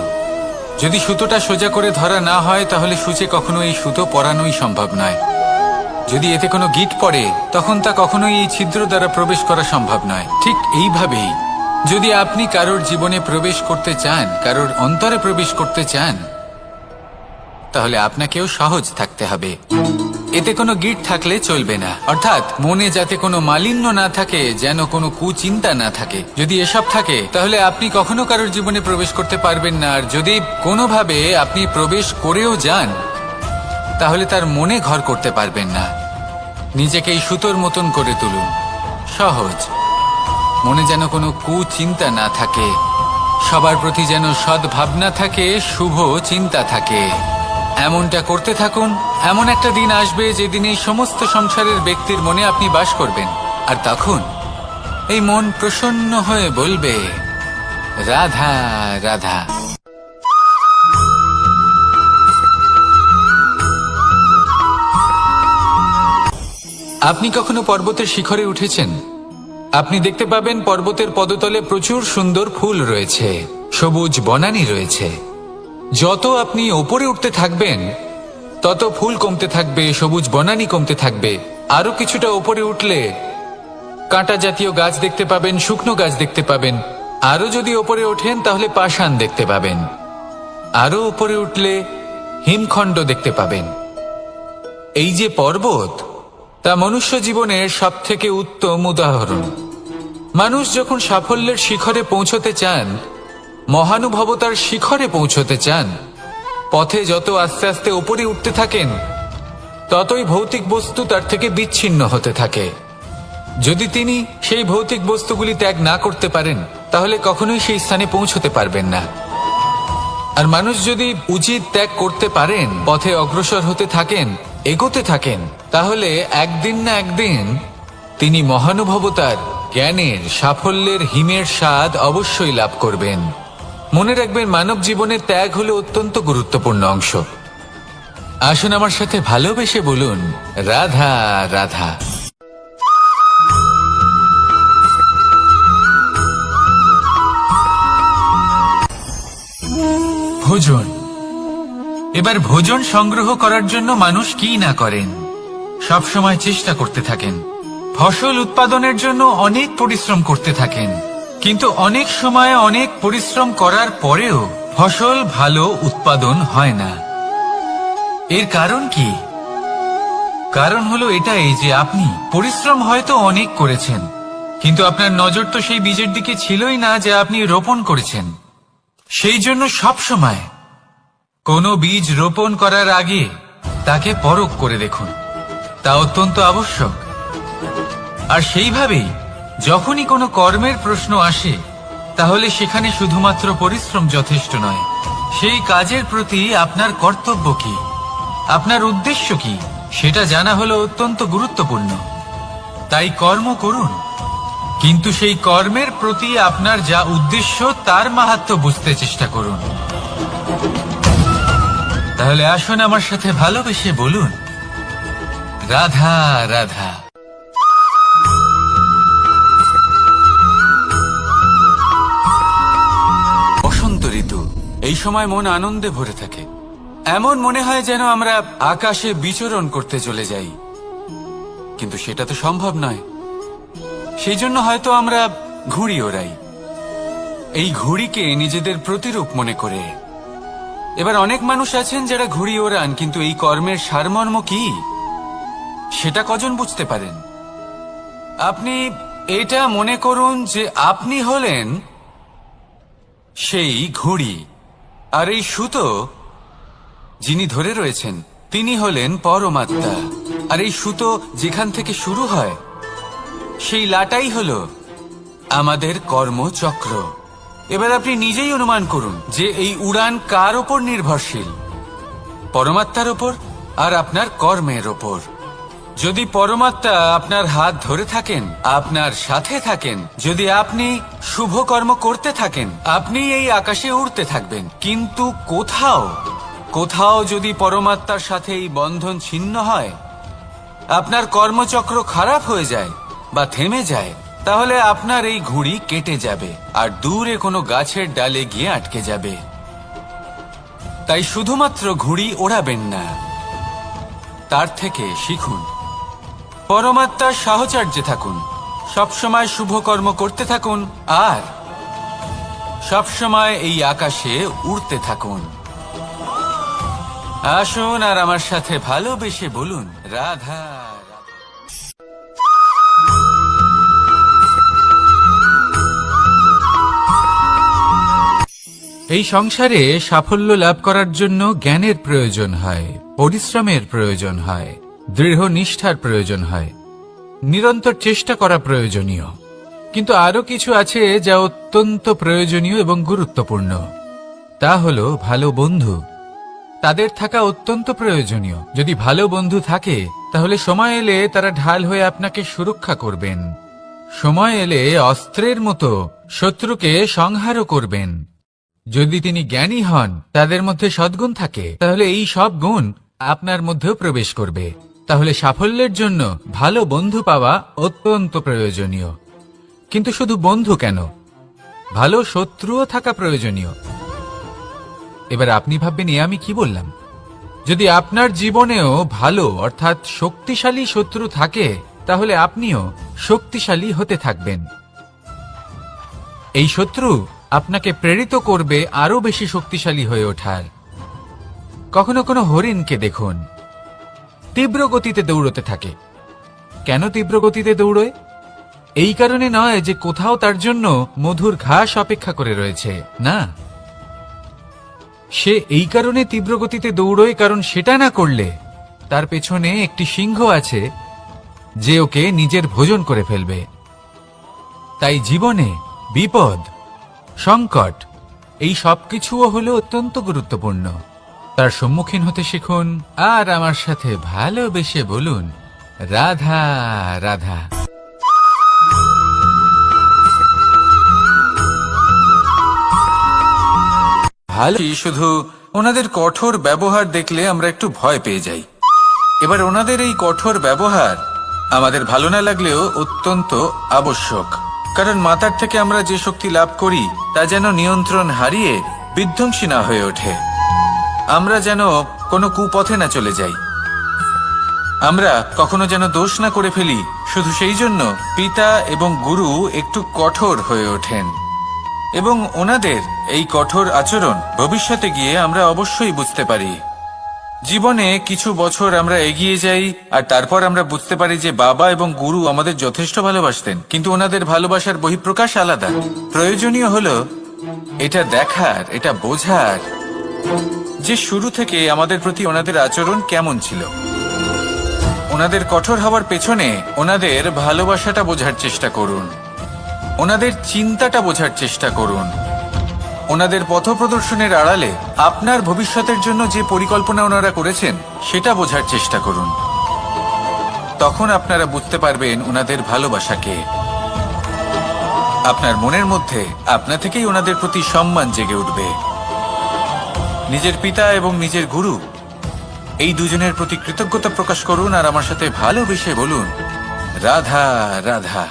Speaker 3: যদি সুতোটা সোজা করে ধরা না হয়, তাহলে সূচে কখনো এই সুতো পরানোই সম্ভব নয়। যদি এতে কোনো গিঁট পড়ে, তখন তা কখনোই এই ছিদ্র দ্বারা প্রবেশ করা সম্ভব নয়। ঠিক এইভাবেই যদি আপনি কারোর জীবনে প্রবেশ করতে চান, কারোর অন্তরে প্রবেশ করতে চান, তাহলে আপনাকেও সহজ থাকতে হবে। এতে কোনো গিঁট থাকলে চলবে না, অর্থাৎ মনে যাতে কোনো মালিন্য না থাকে, যেন কোনো কুচিন্তা না থাকে। যদি এসব থাকে, তাহলে আপনি কখনো কারোর জীবনে প্রবেশ করতে পারবেন না। আর যদি কোনোভাবে আপনি প্রবেশ করেও যান, তাহলে তার মনে ঘর করতে পারবেন না। নিজেকে এই সুতোর মতন করে তুলুন, সহজ। মনে যেন কোনো কুচিন্তা না থাকে, সবার প্রতি যেন সদ্ভাবনা থাকে, শুভ চিন্তা থাকে। এমনটা করতে থাকুন। এমন একটা দিন আসবে যেদিন এই সমস্ত সংসারের ব্যক্তির মনে আপনি বাস করবেন, আর তখন এই মন প্রসন্ন হয়ে বলবে, রাধা রাধা। আপনি কখনো পর্বতের শিখরে উঠেছেন? আপনি দেখতে পাবেন পর্বতের পদতলে প্রচুর সুন্দর ফুল রয়েছে, সবুজ বনানী রয়েছে। যত আপনি ওপরে উঠতে থাকবেন তত ফুল কমতে থাকবে, সবুজ বনানী কমতে থাকবে। আরো কিছুটা ওপরে উঠলে কাঁটা জাতীয় গাছ দেখতে পাবেন, শুকনো গাছ দেখতে পাবেন। আরো যদি ওপরে ওঠেন তাহলে পাষাণ দেখতে পাবেন। আরো ওপরে উঠলে হিমখণ্ড দেখতে পাবেন। এই যে পর্বত, তা মনুষ্য জীবনের সব থেকে উত্তম উদাহরণ। মানুষ যখন সাফল্যের শিখরে পৌঁছতে চান, মহানুভবতার শিখরে পৌঁছতে চান, পথে যত আস্তে আস্তে উপরে উঠতে থাকেন, ততই ভৌতিক বস্তু তার থেকে বিচ্ছিন্ন হতে থাকে। যদি তিনি সেই ভৌতিক বস্তুগুলি ত্যাগ না করতে পারেন, তাহলে কখনোই সেই স্থানে পৌঁছতে পারবেন না। আর মানুষ যদি উচিত ত্যাগ করতে পারেন, পথে অগ্রসর হতে থাকেন, এগোতে থাকেন, তাহলে একদিন না একদিন তিনি মহানুভবতার, জ্ঞানের, সাফল্যের হিমের স্বাদ অবশ্যই লাভ করবেন। মনে রাখবেন, মানব জীবনের ত্যাগ হলো অত্যন্ত গুরুত্বপূর্ণ অংশ। আসুন আমার সাথে ভালোবেসে বলুন, রাধা রাধা। ভোজন। এবার ভোজন সংগ্রহ করার জন্য মানুষ কি না করেন, সব সময় চেষ্টা করতে থাকেন। ফসল উৎপাদনের জন্য অনেক পরিশ্রম করতে থাকেন, কিন্তু অনেক সময় অনেক পরিশ্রম করার পরেও ফসল ভালো উৎপাদন হয় না। এর কারণ কি? কারণ হলো এটাই যে আপনি পরিশ্রম হয়তো অনেক করেছেন, কিন্তু আপনার নজর তো সেই বীজের দিকে ছিলই না যা আপনি রোপণ করেছেন। সেই জন্য সব সময় কোনো বীজ রোপণ করার আগে তাকে পরখ করে দেখুন, তা অত্যন্ত আবশ্যক। আর সেইভাবেই যখনই কোনো কর্মের প্রশ্ন আসে, তাহলে সেখানে শুধুমাত্র পরিশ্রম যথেষ্ট নয়। সেই কাজের প্রতি আপনার কর্তব্য কি, আপনার উদ্দেশ্য কি, সেটা জানা হলো অত্যন্ত গুরুত্বপূর্ণ। তাই কর্ম করুন, কিন্তু সেই কর্মের প্রতি আপনার যা উদ্দেশ্য তার মাহাত্ম্য বুঝতে চেষ্টা করুন। তাহলে আসুন আমার সাথে ভালোবেসে বলুন, রাধা রাধা। বসন্ত ঋতু, এই সময় মন আনন্দে ভরে থাকে। এমন মনে হয় যেন আমরা আকাশে বিচরণ করতে চলে যাই, কিন্তু সেটা তো সম্ভব নয়। সেই জন্য হয়তো আমরা ঘুড়ি ওড়াই, এই ঘুড়িকে নিজেদের প্রতিরূপ মনে করে। এবার অনেক মানুষ আছেন যারা ঘুড়ি ওড়ান, কিন্তু এই কর্মের সারমর্ম কি সেটা কজন বুঝতে পারেন? আপনি এটা মনে করুন যে আপনি হলেন সেই ঘুড়ি, আর এই সুতো যিনি ধরে রয়েছেন তিনি হলেন পরমাত্মা। আর এই সুতো যেখান থেকে শুরু হয়, সেই লাটাই হলো আমাদের কর্মচক্র। এবার আপনি নিজেই অনুমান করুন যে এই উড়ান কার ওপর নির্ভরশীল, পরমাত্মার ওপর আর আপনার কর্মের ওপর। যদি পরমাত্মা আপনার হাত ধরে থাকেন, আপনার সাথে থাকেন, যদি আপনি শুভ কর্ম করতে থাকেন, আপনি এই আকাশে উড়তে থাকবেন। কিন্তু কোথাও যদি পরমাত্মার সাথে এই বন্ধন ছিন্ন হয়, আপনার কর্মচক্র খারাপ হয়ে যায় বা থেমে যায়, তাহলে আপনার এই ঘুড়ি কেটে যাবে আর দূরে কোনো গাছের ডালে গিয়ে আটকে যাবে। তাই শুধুমাত্র ঘুড়ি ওড়াবেন না, তার থেকে শিখুন, পরমাত্মার সাহচর্যে থাকুন, সবসময় শুভ কর্ম করতে থাকুন, আর সবসময় এই আকাশে উড়তে থাকুন। আসুন আর আমার সাথে ভালোবেসে বলুন, রাধা। এই সংসারে সাফল্য লাভ করার জন্য জ্ঞানের প্রয়োজন হয়, পরিশ্রমের প্রয়োজন হয়, দৃঢ় নিষ্ঠার প্রয়োজন হয়, নিরন্তর চেষ্টা করা প্রয়োজনীয়। কিন্তু আরো কিছু আছে যা অত্যন্ত প্রয়োজনীয় এবং গুরুত্বপূর্ণ। তা হলো ভালো বন্ধু। তাদের থাকা অত্যন্ত প্রয়োজনীয়। যদি ভালো বন্ধু থাকে তাহলে সময় এলে তারা ঢাল হয়ে আপনাকে সুরক্ষা করবেন। সময় এলে অস্ত্রের মতো শত্রুকে সংহারও করবেন। যদি তিনি জ্ঞানী হন, তাদের মধ্যে সদ্গুণ থাকে, তাহলে এই সব গুণ আপনার মধ্যেও প্রবেশ করবে। তাহলে সাফল্যের জন্য ভালো বন্ধু পাওয়া অত্যন্ত প্রয়োজনীয়। কিন্তু শুধু বন্ধু কেন, ভালো শত্রুও থাকা প্রয়োজনীয়। এবার আপনি ভাববেন, এ আমি কি বললাম? যদি আপনার জীবনেও ভালো অর্থাৎ শক্তিশালী শত্রু থাকে, তাহলে আপনিও শক্তিশালী হতে থাকবেন। এই শত্রু আপনাকে প্রেরিত করবে আরো বেশি শক্তিশালী হয়ে ওঠার। কখনো কোনো হরিণকে দেখুন, তীব্র গতিতে দৌড়তে থাকে। কেন তীব্র গতিতে দৌড়য়? এই কারণে নয় যে কোথাও তার জন্য মধুর ঘাস অপেক্ষা করে রয়েছে, না। সে এই কারণে তীব্র গতিতে দৌড়য় কারণ সেটা না করলে তার পেছনে একটি সিংহ আছে যে ওকে নিজের ভোজন করে ফেলবে। তাই জীবনে বিপদ, সংকট, এই সবকিছুও হলো অত্যন্ত গুরুত্বপূর্ণ। তার সম্মুখীন হতে শিখুন আর আমার সাথে ভালোবেসে বলুন, রাধা রাধা। ভালো, শুধু ওনাদের কঠোর ব্যবহার দেখলে আমরা একটু ভয় পেয়ে যাই। এবার ওনাদের এই কঠোর ব্যবহার আমাদের ভালো না লাগলেও অত্যন্ত আবশ্যক, কারণ মাতার থেকে আমরা যে শক্তি লাভ করি তা যেন নিয়ন্ত্রণ হারিয়ে বিধ্বংসী না হয়ে ওঠে। আমরা যেন কোনো কুপথে না চলে যাই, আমরা কখনো যেন দোষ না করে ফেলি। শুধু সেই জন্য পিতা এবং গুরু একটু কঠোর হয়ে ওঠেন, এবং ওনাদের এই কঠোর আচরণ ভবিষ্যতে গিয়ে আমরা অবশ্যই বুঝতে পারি। জীবনে কিছু বছর আমরা এগিয়ে যাই আর তারপর আমরা বুঝতে পারি যে বাবা এবং গুরু আমাদের যথেষ্ট ভালোবাসতেন, কিন্তু ওনাদের ভালোবাসার বহিঃপ্রকাশ আলাদা। প্রয়োজনীয় হলো এটা দেখার, এটা বোঝার যে শুরু থেকে আমাদের প্রতি ওনাদের আচরণ কেমন ছিল। ওনাদের কঠোর হওয়ার পেছনে ওনাদের ভালোবাসাটা বোঝার চেষ্টা করুন, ওনাদের চিন্তাটা বোঝার চেষ্টা করুন। ওনাদের পথপ্রদর্শনের আড়ালে আপনার ভবিষ্যতের জন্য যে পরিকল্পনা ওনারা করেছেন সেটা বোঝার চেষ্টা করুন। তখন আপনারা বুঝতে পারবেন ওনাদের ভালোবাসাকে। আপনার মনের মধ্যে আপনা থেকেই ওনাদের প্রতি সম্মান জেগে উঠবে। নিজের পিতা এবং নিজের গুরু এই দুজনের প্রতি কৃতজ্ঞতা প্রকাশ করুন আর আমার সাথে ভালোবেসে বলুন, রাধা রাধা।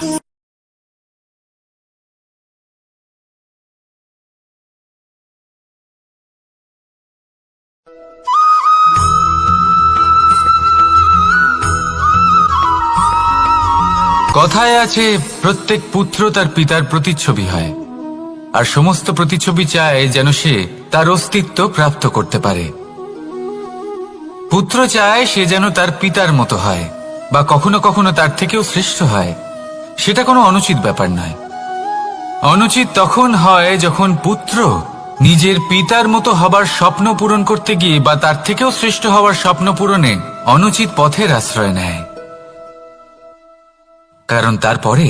Speaker 3: কথায় আছে, প্রত্যেক পুত্র তার পিতার প্রতিচ্ছবি হয়, আর সমস্ত প্রতিচ্ছবি চায় যেন সে তার অস্তিত্ব প্রাপ্ত করতে পারে। পুত্র চায় সে যেন তার পিতার মতো হয়, বা কখনো কখনো তার থেকেও শ্রেষ্ঠ হয়। সেটা কোনো অনুচিত ব্যাপার নয়। অনুচিত তখন হয় যখন পুত্র নিজের পিতার মতো হবার স্বপ্ন পূরণ করতে গিয়ে বা তার থেকেও শ্রেষ্ঠ হওয়ার স্বপ্ন পূরণে অনুচিত পথের আশ্রয় নেয়। কারণ তারপরে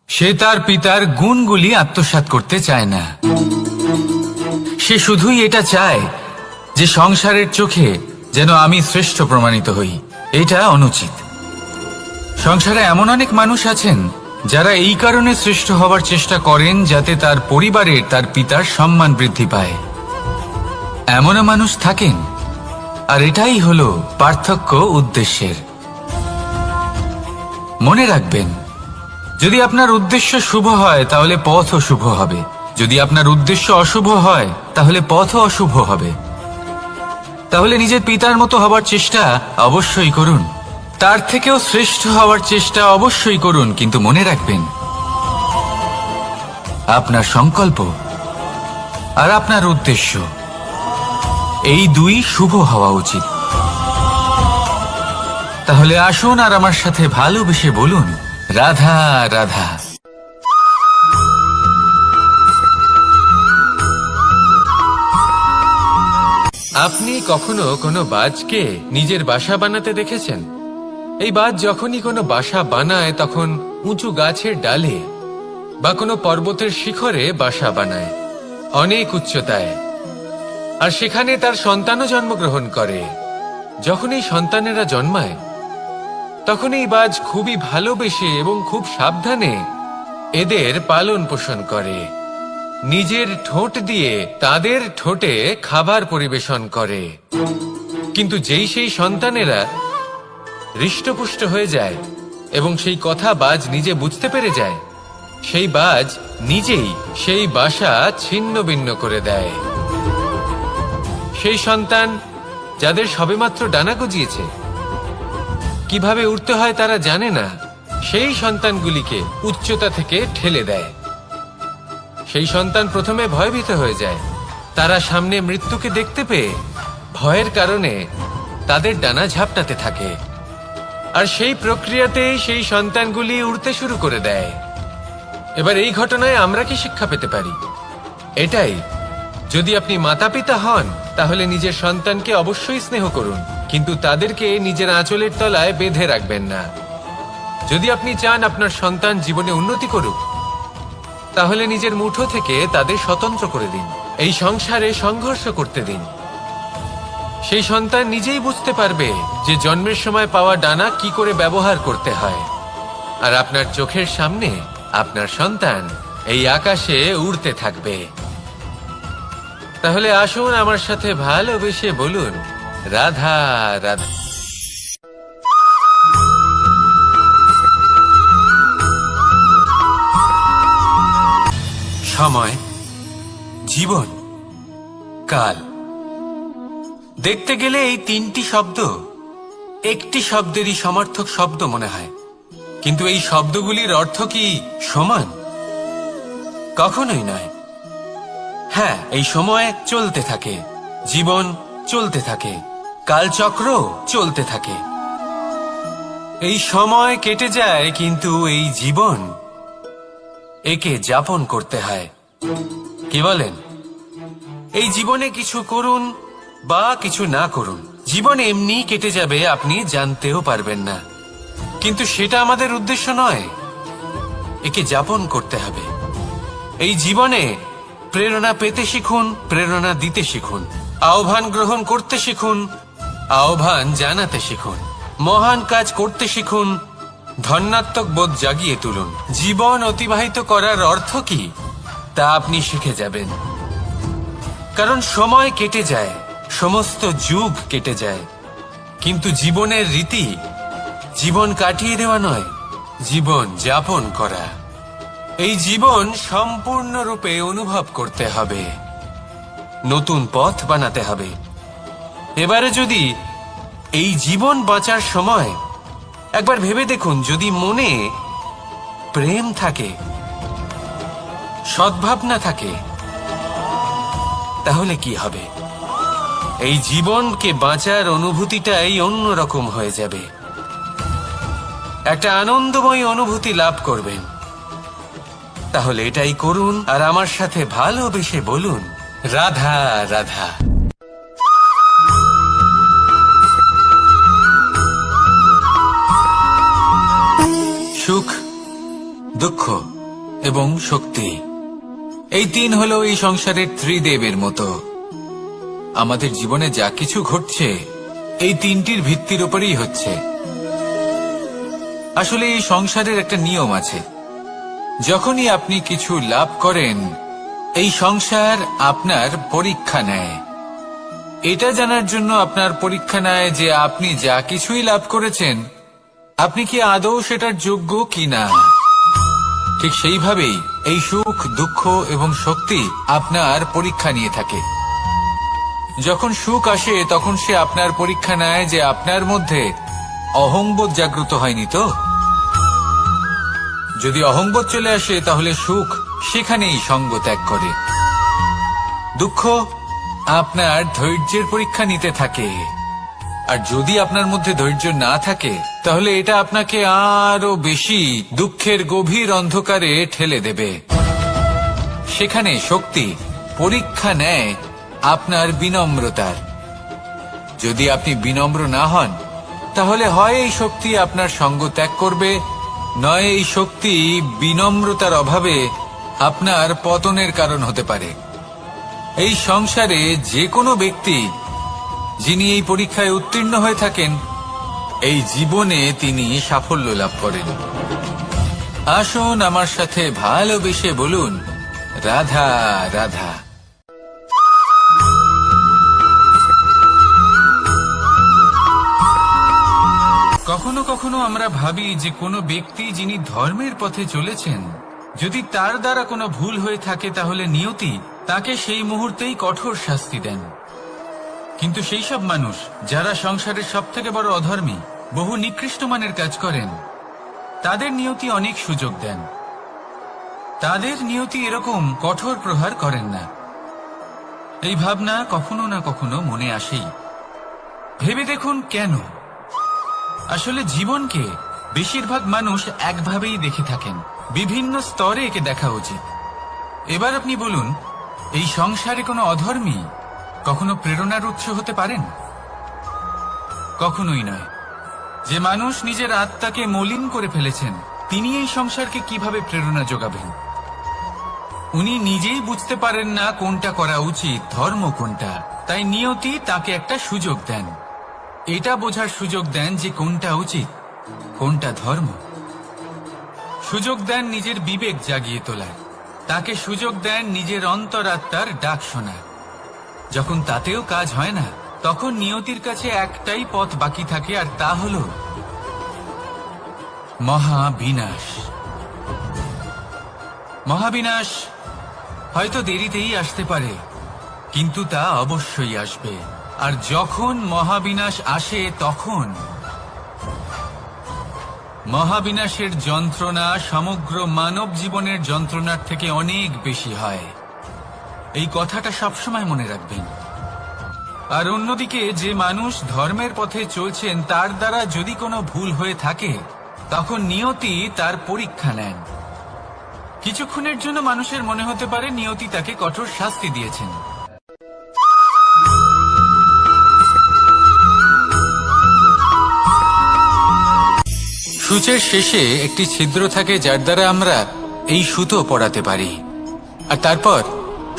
Speaker 3: সে তার পিতার গুণগুলি আত্মসাৎ করতে চায় না। সে শুধুই এটা চায় যে সংসারের চোখে যেন আমি শ্রেষ্ঠ প্রমাণিত হই। এটা অনুচিত। সংসারে এমন অনেক মানুষ আছেন যারা এই কারণে শ্রেষ্ঠ হবার চেষ্টা করেন যাতে তার পরিবারের, তার পিতার সম্মান বৃদ্ধি পায়। এমনও মানুষ থাকেন, আর এটাই হলো পার্থক্য উদ্দেশ্যের। মনে রাখবেন, যদি আপনার উদ্দেশ্য শুভ হয় তাহলে পথও শুভ হবে, যদি আপনার উদ্দেশ্য অশুভ হয় তাহলে পথও অশুভ হবে। তাহলে নিজের পিতার মতো হবার চেষ্টা অবশ্যই করুন, তার থেকেও শ্রেষ্ঠ হওয়ার চেষ্টা অবশ্যই করুন, কিন্তু মনে রাখবেন আপনার সংকল্প আর আপনার উদ্দেশ্য এই দুই শুভ হওয়া উচিত। তাহলে আসুন আর আমার সাথে ভালোবেসে বলুন, রাধা রাধা।
Speaker 2: আপনি কখনো কোনো বাজকে নিজের বাসা বানাতে দেখেছেন? এই বাজ যখনই কোনো বাসা বানায় তখন উঁচু গাছের ডালে বা কোনো পর্বতের শিখরে বাসা বানায়, অনেক উচ্চতায়। আর সেখানে তার সন্তানও জন্মগ্রহণ করে। যখন এই সন্তানেরা জন্মায় তখন এই বাজ খুবই ভালোবেসে এবং খুব সাবধানে এদের পালন পোষণ করে। নিজের ঠোঁট দিয়ে তাদের ঠোঁটে খাবার পরিবেশন করে। কিন্তু যেই সেই সন্তানেরা হৃষ্টপুষ্ট হয়ে যায় এবং সেই কথা বাজ নিজে বুঝতে পেরে যায়, সেই বাজ নিজেই সেই বাসা ছিন্ন ভিন্ন করে দেয়। সেই সন্তান যাদের সবেমাত্র ডানা গজিয়েছে, কিভাবে উড়তে হয় তারা জানে না, সেই সন্তানগুলিকে উচ্চতা থেকে ঠেলে দেয়। সেই সন্তান প্রথমে ভয়ভীত হয়ে যায়। তারা সামনে মৃত্যুকে দেখতে পেয়ে ভয়ের কারণে তাদের ডানা ঝাপটাতে থাকে। আর সেই প্রক্রিয়াতেই সেই সন্তানগুলি উড়তে শুরু করে দেয়। এবার এই ঘটনায় আমরা কি শিক্ষা পেতে পারি? এটাই, যদি আপনি মাতা পিতা হন তাহলে নিজের সন্তানকে অবশ্যই স্নেহ করুন, কিন্তু তাদেরকে নিজের আঁচলের তলায় বেঁধে রাখবেন না। যদি আপনি চান আপনার সন্তান জীবনে উন্নতি করুক, তাহলে নিজের মুঠো থেকে তাদের স্বতন্ত্র করে দিন। এই সংসারে সংঘর্ষ করতে দিন। সেই সন্তান নিজেই বুঝতে পারবে যে জন্মের সময় পাওয়া ডানা কি করে ব্যবহার করতে হয়। আর আপনার চোখের সামনে আপনার সন্তান এই আকাশে উড়তে থাকবে। তাহলে আসুন আমার সাথে ভালোবেসে বলুন, রাধা রাধা।
Speaker 3: সময়, জীবন, কাল। দেখতে গেলে এই তিনটি শব্দ একটি শব্দেরই সমার্থক শব্দ মনে হয়, কিন্তু এই শব্দগুলির অর্থ কি সমান? কখনোই নয়। হ্যাঁ, এই সময় চলতে থাকে, জীবন চলতে থাকে, কালচক্র চলতে থাকে। এই সময় কেটে যায়, কিন্তু এই জীবন একে যাপন করতে হয়। কি বলেন? এই জীবনে কিছু করুন বা কিছু না করুন, জীবন এমনি কেটে যাবে, আপনি জানতেও পারবেন না। কিন্তু সেটা আমাদের উদ্দেশ্য নয়, একে যাপন করতে হবে। এই জীবনে প্রেরণা পেতে শিখুন, প্রেরণা দিতে শিখুন, আহ্বান গ্রহণ করতে শিখুন, আহ্বান জানাতে শিখুন, মহান কাজ করতে শিখুন, ধন্যাত্মক বোধ জাগিয়ে তুলুন। জীবন অতিবাহিত করার অর্থ কি তা আপনি শিখে যাবেন। কারণ সময় কেটে যায়, সমস্ত যুগ কেটে যায়, কিন্তু জীবনের রীতি জীবন কাটিয়ে দেওয়া নয়, জীবন যাপন করা। এই জীবন সম্পূর্ণরূপে অনুভব করতে হবে, নতুন পথ বানাতে হবে। এবারে যদি এই জীবন বাঁচার সময় একবার ভেবে দেখুন, যদি মনে প্রেম থাকে, সদ্ভাবনা থাকে, তাহলে কি হবে? এই জীবনকে বাঁচার অনুভূতিটাই অন্যরকম হয়ে যাবে। একটা আনন্দময় অনুভূতি লাভ করবেন। তাহলে এটাই করুন আর আমার সাথে ভালোবেসে বলুন, রাধা রাধা। সুখ, দুঃখ এবং শক্তি, এই তিন হলো এই সংসারের ত্রিদেবের মতো। আমাদের জীবনে যা কিছু ঘটছে এই তিনটির ভিত্তির উপরেই হচ্ছে। আসলে এই সংসারের একটা নিয়ম আছে, যখনই আপনি কিছু লাভ করেন এই সংসার আপনার পরীক্ষা নেয়। এটা জানার জন্য আপনার পরীক্ষা নেয় যে আপনি যা কিছুই লাভ করেছেন আপনি কি আদৌ সেটার যোগ্য কিনা। ঠিক সেইভাবেই এই সুখ, দুঃখ এবং শক্তি আপনার পরীক্ষা নিয়ে থাকে। যখন সুখ আসে তখন সে আপনার পরীক্ষা নেয় যে আপনার মধ্যে অহংবোধ জাগ্রত হয়নি তো। যদি অহংবোধ চলে আসে তাহলে সুখ সেখানেই সঙ্গ ত্যাগ করে। দুঃখ আপনার ধৈর্যের পরীক্ষা নিতে থাকে, আর যদি আপনার মধ্যে ধৈর্য না থাকে তাহলে এটা আপনাকে আরো বেশি দুঃখের গভীর অন্ধকারে ঠেলে দেবে। সেখানে শক্তি পরীক্ষা নেয় আপনার বিনম্রতার, যদি আপনি বিনম্র না হন, তাহলে হয় এই শক্তি আপনার সঙ্গ ত্যাগ করবে, নয় এই শক্তি বিনম্রতার অভাবে আপনার পতনের কারণ হতে পারে। এই সংসারে যে কোনো ব্যক্তি যিনি এই পরীক্ষায় উত্তীর্ণ হয়ে থাকেন, এই জীবনে তিনি সাফল্য লাভ করেন। আসুন আমার সাথে ভালোবেসে বলুন, রাধা রাধা। কখনো কখনো আমরা ভাবি যে কোনো ব্যক্তি যিনি ধর্মের পথে চলেছেন, যদি তার দ্বারা কোনো ভুল হয়ে থাকে তাহলে নিয়তি তাকে সেই মুহূর্তেই কঠোর শাস্তি দেন। কিন্তু সেই সব মানুষ যারা সংসারের সবথেকে বড় অধর্মী, বহু নিকৃষ্ট মানের কাজ করেন, তাদের নিয়তি অনেক সুযোগ দেন। তাদের নিয়তি এরকম কঠোর প্রহার করেন না। এই ভাবনা কখনো না কখনো মনে আসেই। ভেবে দেখুন কেন? আসলে জীবনকে বেশিরভাগ মানুষ একভাবেই দেখে থাকেন, বিভিন্ন স্তরে একে দেখা উচিত। এবার আপনি বলুন, এই সংসারে কোনো অধর্মী কখনো প্রেরণার উৎস হতে পারেন? কখনোই নয়। যে মানুষ নিজের আত্মাকে মলিন করে ফেলেছেন, তিনি এই সংসারকে কিভাবে প্রেরণা যোগাবেন? উনি নিজেই বুঝতে পারেন না কোনটা করা উচিত, ধর্ম কোনটা। তাই নিয়তি তাকে একটা সুযোগ দেন, এটা বোঝার সুযোগ দেন যে কোনটা উচিত, কোনটা ধর্ম। সুযোগ দেন নিজের বিবেক জাগিয়ে তোলার, তাকে সুযোগ দেন নিজের অন্তরাত্মার ডাক শোনার। যখন তাতেও কাজ হয় না, তখন নিয়তির কাছে একটাই পথ বাকি থাকে, আর তা হল মহাবিনাশ। মহাবিনাশ হয়তো দেরিতেই আসতে পারে, কিন্তু তা অবশ্যই আসবে। আর যখন মহাবিনাশ আসে, তখন মহাবিনাশের যন্ত্রণা সমগ্র মানব জীবনের যন্ত্রণার থেকে অনেক বেশি হয়। এই কথাটা সবসময় মনে রাখবেন। আর অন্যদিকে যে মানুষ ধর্মের পথে চলছেন, তার দ্বারা যদি কোনো ভুল হয়ে থাকে, তখন নিয়তি তার পরীক্ষা নেন। কিছুক্ষণের জন্য মানুষের মনে হতে পারে নিয়তি তাকে কঠোর শাস্তি দিয়েছেন। সূচের শেষে একটি ছিদ্র থাকে, যার দ্বারা আমরা এই সুতো পরাতে পারি। আর তারপর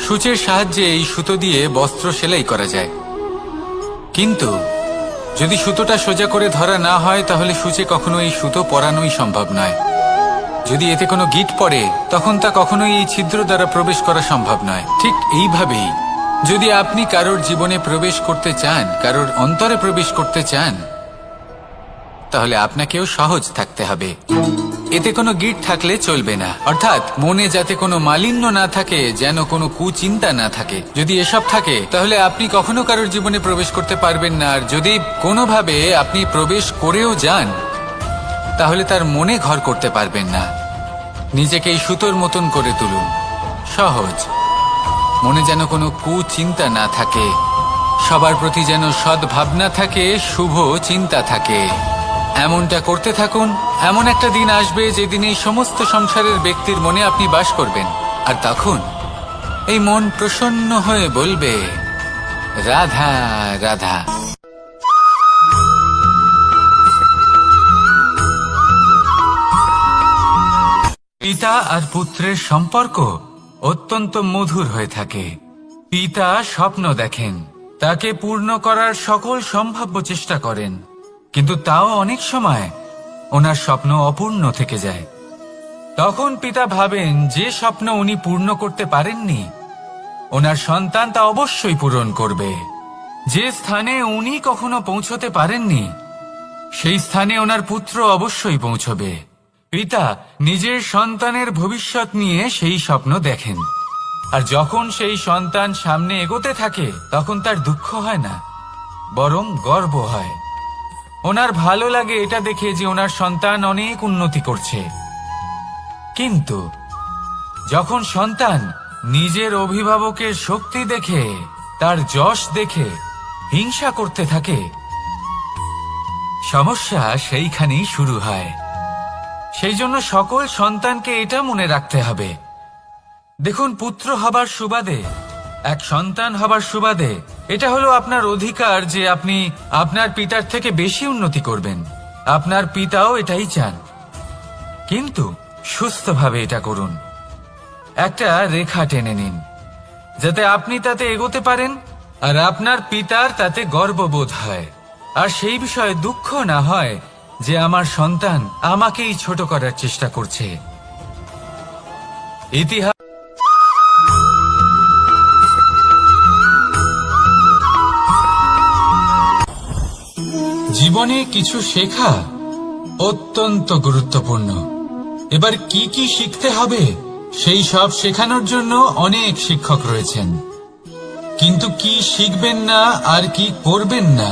Speaker 3: সূচের সাহায্যে এই সুতো দিয়ে বস্ত্র সেলাই করা যায়। কিন্তু যদি সুতোটা সোজা করে ধরা না হয়, তাহলে সূচে কখনো এই সুতো পরানোই সম্ভব নয়। যদি এতে কোনো গিঁট পড়ে, তখন তা কখনোই এই ছিদ্র দ্বারা প্রবেশ করা সম্ভব নয়। ঠিক এইভাবেই যদি আপনি কারোর জীবনে প্রবেশ করতে চান, কারোর অন্তরে প্রবেশ করতে চান, তাহলে আপনাকেও সহজ থাকতে হবে। এতে কোনো গিঁট থাকলে চলবে না, অর্থাৎ মনে যাতে কোনো মালিন্য না থাকে, যেন কোনো কুচিন্তা না থাকে। যদি এসব থাকে, তাহলে আপনি কখনো কারোর জীবনে প্রবেশ করতে পারবেন না। আর যদি কোনোভাবে আপনি প্রবেশ করেও যান, তাহলে তার মনে ঘর করতে পারবেন না। নিজেকে এই সুতোর মতন করে তুলুন, সহজ। মনে যেন কোনো কুচিন্তা না থাকে, সবার প্রতি যেন সদ্ভাবনা থাকে, শুভ চিন্তা থাকে। এমনটা করতে থাকুন। এমন একটা দিন আসবে যেদিন এই সমস্ত সংসারের ব্যক্তির মনে আপনি বাস করবেন, আর তখন এই মন প্রসন্ন হয়ে বলবে, রাধা রাধা। পিতা আর পুত্রের সম্পর্ক অত্যন্ত মধুর হয়ে থাকে। পিতা স্বপ্ন দেখেন, তাকে পূর্ণ করার সকল সম্ভাব্য চেষ্টা করেন, কিন্তু তাও অনেক সময় ওনার স্বপ্ন অপূর্ণ থেকে যায়। তখন পিতা ভাবেন যে স্বপ্ন উনি পূর্ণ করতে পারেননি, ওনার সন্তান তা অবশ্যই পূরণ করবে। যে স্থানে উনি কখনো পৌঁছতে পারেননি, সেই স্থানে ওনার পুত্র অবশ্যই পৌঁছবে। পিতা নিজের সন্তানের ভবিষ্যৎ নিয়ে সেই স্বপ্ন দেখেন, আর যখন সেই সন্তান সামনে এগোতে থাকে, তখন তার দুঃখ হয় না, বরং গর্ব হয়। ওনার ভালো লাগে এটা দেখে যে ওনার সন্তান অনেক উন্নতি করছে। কিন্তু যখন সন্তান নিজের অভিভাবকের শক্তি দেখে, তার যশ দেখে হিংসা করতে থাকে, সমস্যা সেইখানেই শুরু হয়। সেই জন্য সকল সন্তানকে এটা মনে রাখতে হবে। দেখুন, পুত্র হবার সুবাদে, এক সন্তান হবার সুবাদে এটা হলো আপনার অধিকার যে আপনি আপনার পিতার থেকে বেশি উন্নতি করবেন। আপনার পিতাও এটাই চান, কিন্তু সুস্থভাবে এটা করুন। একটা রেখা টেনে নিন যাতে আপনি তাতে এগোতে পারেন আর আপনার পিতার তাতে গর্ববোধ হয়, আর সেই বিষয়ে দুঃখ না হয় যে আমার সন্তান আমাকেই ছোট করার চেষ্টা করছে। ইতিহাস জীবনে কিছু শেখা অত্যন্ত গুরুত্বপূর্ণ। এবার কি কি শিখতে হবে সেই সব শেখানোর জন্য অনেক শিক্ষক রয়েছেন, কিন্তু কি শিখবেন না আর কি করবেন না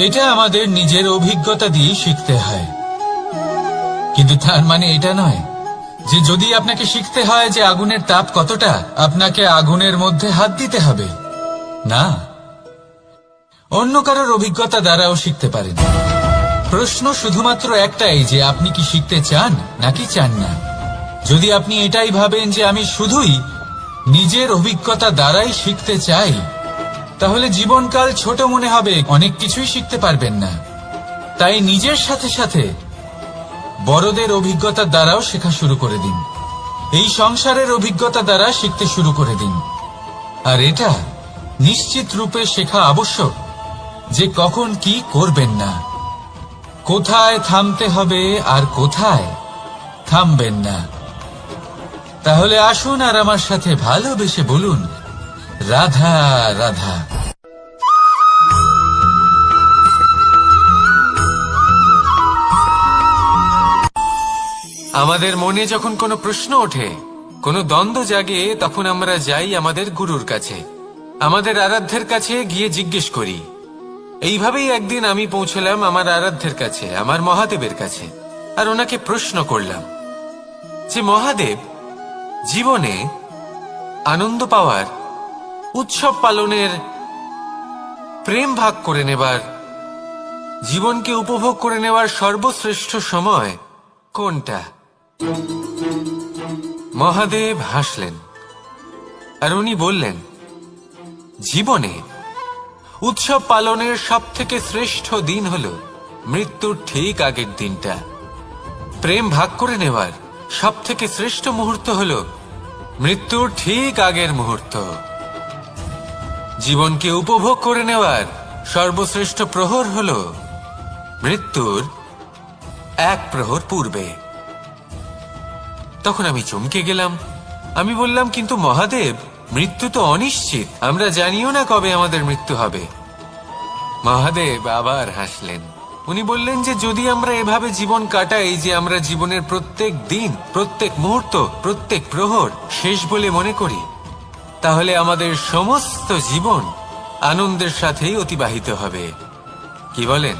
Speaker 3: এটা আমাদের নিজের অভিজ্ঞতা দিয়ে শিখতে হয়। কিন্তু তার মানে এটা নয় যে যদি আপনাকে শিখতে হয় যে আগুনের তাপ কতটা, আপনাকে আগুনের মধ্যে হাত দিতে হবে। না, অন্য কারোর অভিজ্ঞতা দ্বারাও শিখতে পারেন। প্রশ্ন শুধুমাত্র একটাই যে আপনি কি শিখতে চান নাকি চান না। যদি আপনি এটাই ভাবেন যে আমি শুধুই নিজের অভিজ্ঞতা দ্বারাই শিখতে চাই, তাহলে জীবনকাল ছোট মনে হবে, অনেক কিছুই শিখতে পারবেন না। তাই নিজের সাথে সাথে বড়দের অভিজ্ঞতা দ্বারাও শেখা শুরু করে দিন। এই সংসারের অভিজ্ঞতা দ্বারা শিখতে শুরু করে দিন। আর এটা নিশ্চিত রূপে শেখা আবশ্যক যে কখন কি করবেন না, কোথায় থামতে হবে আর কোথায় থামবেন না। তাহলে আসুন আর আমার সাথে ভালোবেসে বলুন, রাধা রাধা।
Speaker 2: আমাদের মনে যখন কোনো প্রশ্ন ওঠে, কোনো দ্বন্দ্ব জাগে, তখন আমরা যাই আমাদের গুরুর কাছে, আমাদের আরাধ্যের কাছে গিয়ে জিজ্ঞেস করি। এইভাবেই একদিন আমি পৌঁছলাম আমার আরাধ্যের কাছে, আমার মহাদেবের কাছে, আর ওনাকে প্রশ্ন করলাম যে মহাদেব, জীবনে আনন্দ পাওয়ার, উৎসব পালনের, প্রেম ভাগ করে নেবার, জীবনকে উপভোগ করে নেওয়ার সর্বশ্রেষ্ঠ সময় কোনটা? মহাদেব হাসলেন আর উনি বললেন, জীবনে উৎসব পালনের সবথেকে শ্রেষ্ঠ দিন হলো মৃত্যুর ঠিক আগের দিনটা। প্রেম ভাগ করে নেওয়ার সবথেকে শ্রেষ্ঠ মুহূর্ত হলো মৃত্যুর ঠিক আগের মুহূর্ত। জীবনকে উপভোগ করে নেওয়ার সর্বশ্রেষ্ঠ প্রহর হলো মৃত্যুর এক প্রহর পূর্বে। তখন আমি চমকে গেলাম। আমি বললাম, কিন্তু মহাদেব, মৃত্যু তো অনিশ্চিত, আমরা জানিও না কবে আমাদের মৃত্যু হবে। মহাদেব আবার হাসলেন। উনি বললেন যে যদি আমরা এভাবে জীবন কাটাই যে আমরা জীবনের প্রত্যেক দিন, প্রত্যেক মুহূর্ত, প্রত্যেক প্রহর শেষ বলে মনে করি, তাহলে আমাদের সমস্ত জীবন আনন্দের সাথেই অতিবাহিত হবে। কি বলেন?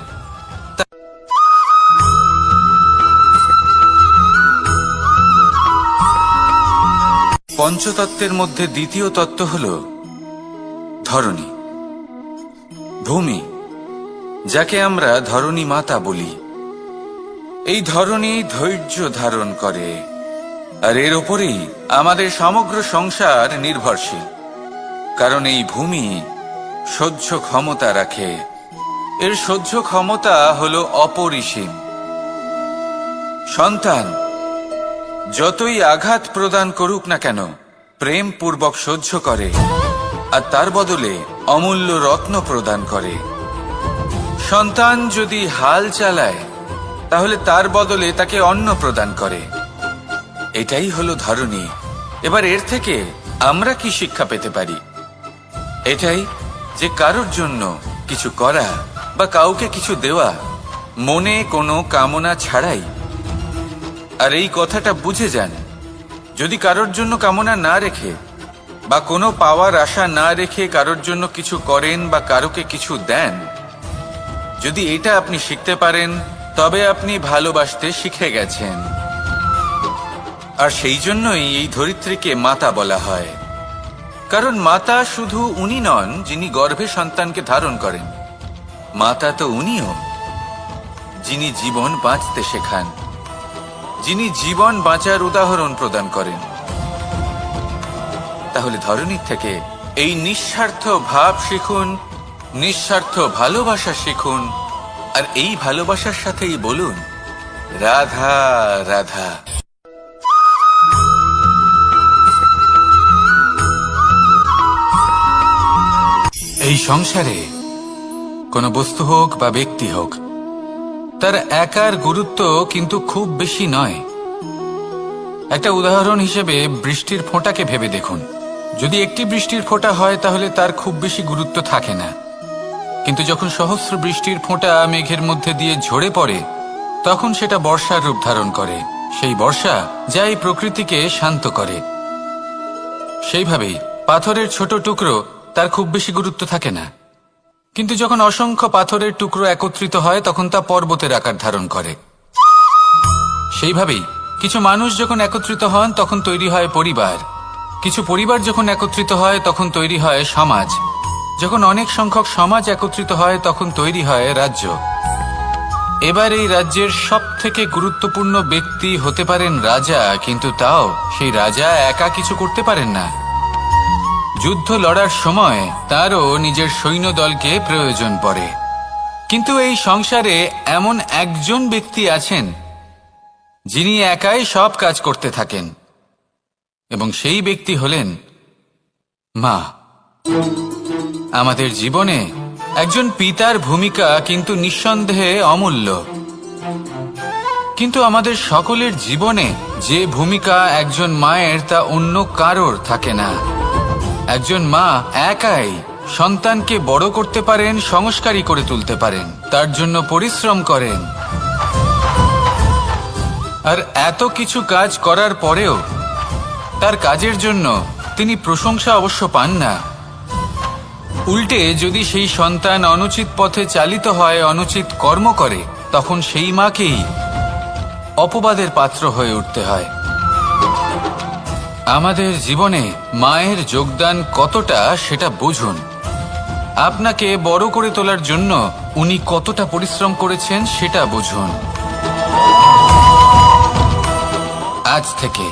Speaker 3: পঞ্চতত্ত্বের মধ্যে দ্বিতীয় তত্ত্ব হল ধরণী, ভূমি, যাকে আমরা ধরণী মাতা বলি। এই ধরণী ধৈর্য ধারণ করে, আর এর ওপরেই আমাদের সমগ্র সংসার নির্ভরশীল। কারণ এই ভূমি সহ্য ক্ষমতা রাখে, এর সহ্য ক্ষমতা হল অপরিসীম। সন্তান যতই আঘাত প্রদান করুক না কেন, প্রেম পূর্বক সহ্য করে, আর তার বদলে অমূল্য রত্ন প্রদান করে। সন্তান যদি হাল চালায়, তাহলে তার বদলে তাকে অন্ন প্রদান করে। এটাই হলো ধরণী। এবার এর থেকে আমরা কি শিক্ষা পেতে পারি? এটাই যে কারোর জন্য কিছু করা বা কাউকে কিছু দেওয়া মনে কোনো কামনা ছাড়াই। আর এই কথাটা বুঝে যান, যদি কারোর জন্য কামনা না রেখে বা কোনো পাওয়ার আশা না রেখে কারোর জন্য কিছু করেন বা কারোকে কিছু দেন, যদি এটা আপনি শিখতে পারেন, তবে আপনি ভালোবাসতে শিখে গেছেন। আর সেই জন্যই এই ধরিত্রীকে মাতা বলা হয়। কারণ মাতা শুধু উনি নন যিনি গর্ভে সন্তানকে ধারণ করেন, মাতা তো উনিও যিনি জীবন বাঁচতে শেখান, যিনি জীবন বাঁচার উদাহরণ প্রদান করেন। তাহলে ধরণীর থেকে এই নিঃস্বার্থ ভাব শিখুন, নিঃস্বার্থ ভালোবাসা শিখুন, আর এই ভালোবাসার সাথেই বলুন রাধা রাধা। এই সংসারে কোনো বস্তু হোক বা ব্যক্তি হোক, তার একার গুরুত্ব কিন্তু খুব বেশি নয়। একটা উদাহরণ হিসেবে বৃষ্টির ফোঁটাকে ভেবে দেখুন। যদি একটি বৃষ্টির ফোঁটা হয় তাহলে তার খুব বেশি গুরুত্ব থাকে না, কিন্তু যখন সহস্র বৃষ্টির ফোঁটা মেঘের মধ্যে দিয়ে ঝরে পড়ে তখন সেটা বর্ষার রূপ ধারণ করে। সেই বর্ষা যা এই প্রকৃতিকে শান্ত করে। সেইভাবেই পাথরের ছোট টুকরো, তার খুব বেশি গুরুত্ব থাকে না, কিন্তু যখন অসংখ্য পাথরের টুকরো একত্রিত হয় তখন তা পর্বতের আকার ধারণ করে। সেইভাবেই কিছু মানুষ যখন একত্রিত হন তখন তৈরি হয় পরিবার, কিছু পরিবার যখন একত্রিত হয় তখন তৈরি হয় সমাজ, যখন অনেক সংখ্যক সমাজ একত্রিত হয় তখন তৈরি হয় রাজ্য। এবার এই রাজ্যের সবথেকে গুরুত্বপূর্ণ ব্যক্তি হতে পারেন রাজা, কিন্তু তাও সেই রাজা একা কিছু করতে পারেন না। যুদ্ধ লড়ার সময় তারও নিজের সৈন্যদলকে প্রয়োজন পড়ে। কিন্তু এই সংসারে এমন একজন ব্যক্তি আছেন যিনি একাই সব কাজ করতে থাকেন, এবং সেই ব্যক্তি হলেন মা। আমাদের জীবনে একজন পিতার ভূমিকা কিন্তু নিঃসন্দেহে অমূল্য, কিন্তু আমাদের সকলের জীবনে যে ভূমিকা একজন মায়ের তা অন্য কারোর থাকে না। একজন মা একাই সন্তানকে বড় করতে পারেন, সংস্কারী করে তুলতে পারেন, তার জন্য পরিশ্রম করেন। আর এত কিছু কাজ করার পরেও তার কাজের জন্য তিনি প্রশংসা অবশ্য পান না। উল্টে যদি সেই সন্তান অনুচিত পথে চালিত হয়, অনুচিত কর্ম করে, তখন সেই মাকেই অপবাদের পাত্র হয়ে উঠতে হয়। আমাদের জীবনে মায়ের যোগদান কতটা সেটা বুঝুন। আপনাকে বড় করে তোলার জন্য উনি কতটা পরিশ্রম করেছেন সেটা বুঝুন। আজ থেকে,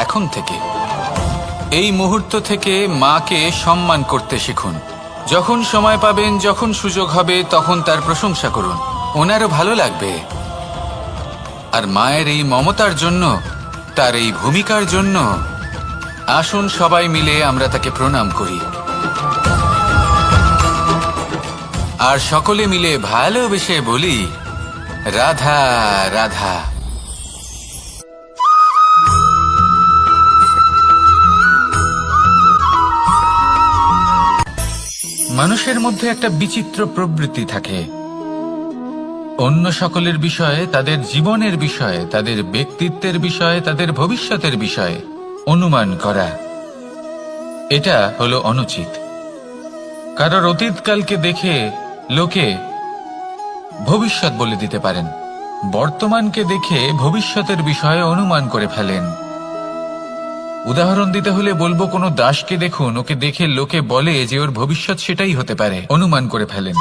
Speaker 3: এখন থেকে, এই মুহূর্ত থেকে মাকে সম্মান করতে শিখুন। যখন সময় পাবেন, যখন সুযোগ হবে, তখন তার প্রশংসা করুন, ওনারও ভালো লাগবে। আর মায়ের এই মমতার জন্য, তার এই ভূমিকার জন্য আসুন সবাই মিলে আমরা তাকে প্রণাম করি, আর সকলে মিলে ভালোবেসে বলি রাধা রাধা। মানুষের মধ্যে একটা বিচিত্র প্রবৃত্তি থাকে, অন্য সকলের বিষয়ে, তাদের জীবনের বিষয়ে, তাদের ব্যক্তিত্বের বিষয়ে, তাদের ভবিষ্যতের বিষয়ে অনুমান করা। এটা হলো অনুচিত। কারোর অতীতকালকে দেখে লোকে ভবিষ্যৎ বলে দিতে পারেন, বর্তমানকে দেখে ভবিষ্যতের বিষয়ে অনুমান করে ফেলেন। উদাহরণ দিতে হলে বলবো, কোনো দাসকে দেখুন, ওকে দেখে লোকে বলে যে ওর ভবিষ্যৎ সেটাই হতে পারে, অনুমান করে ফেলেন।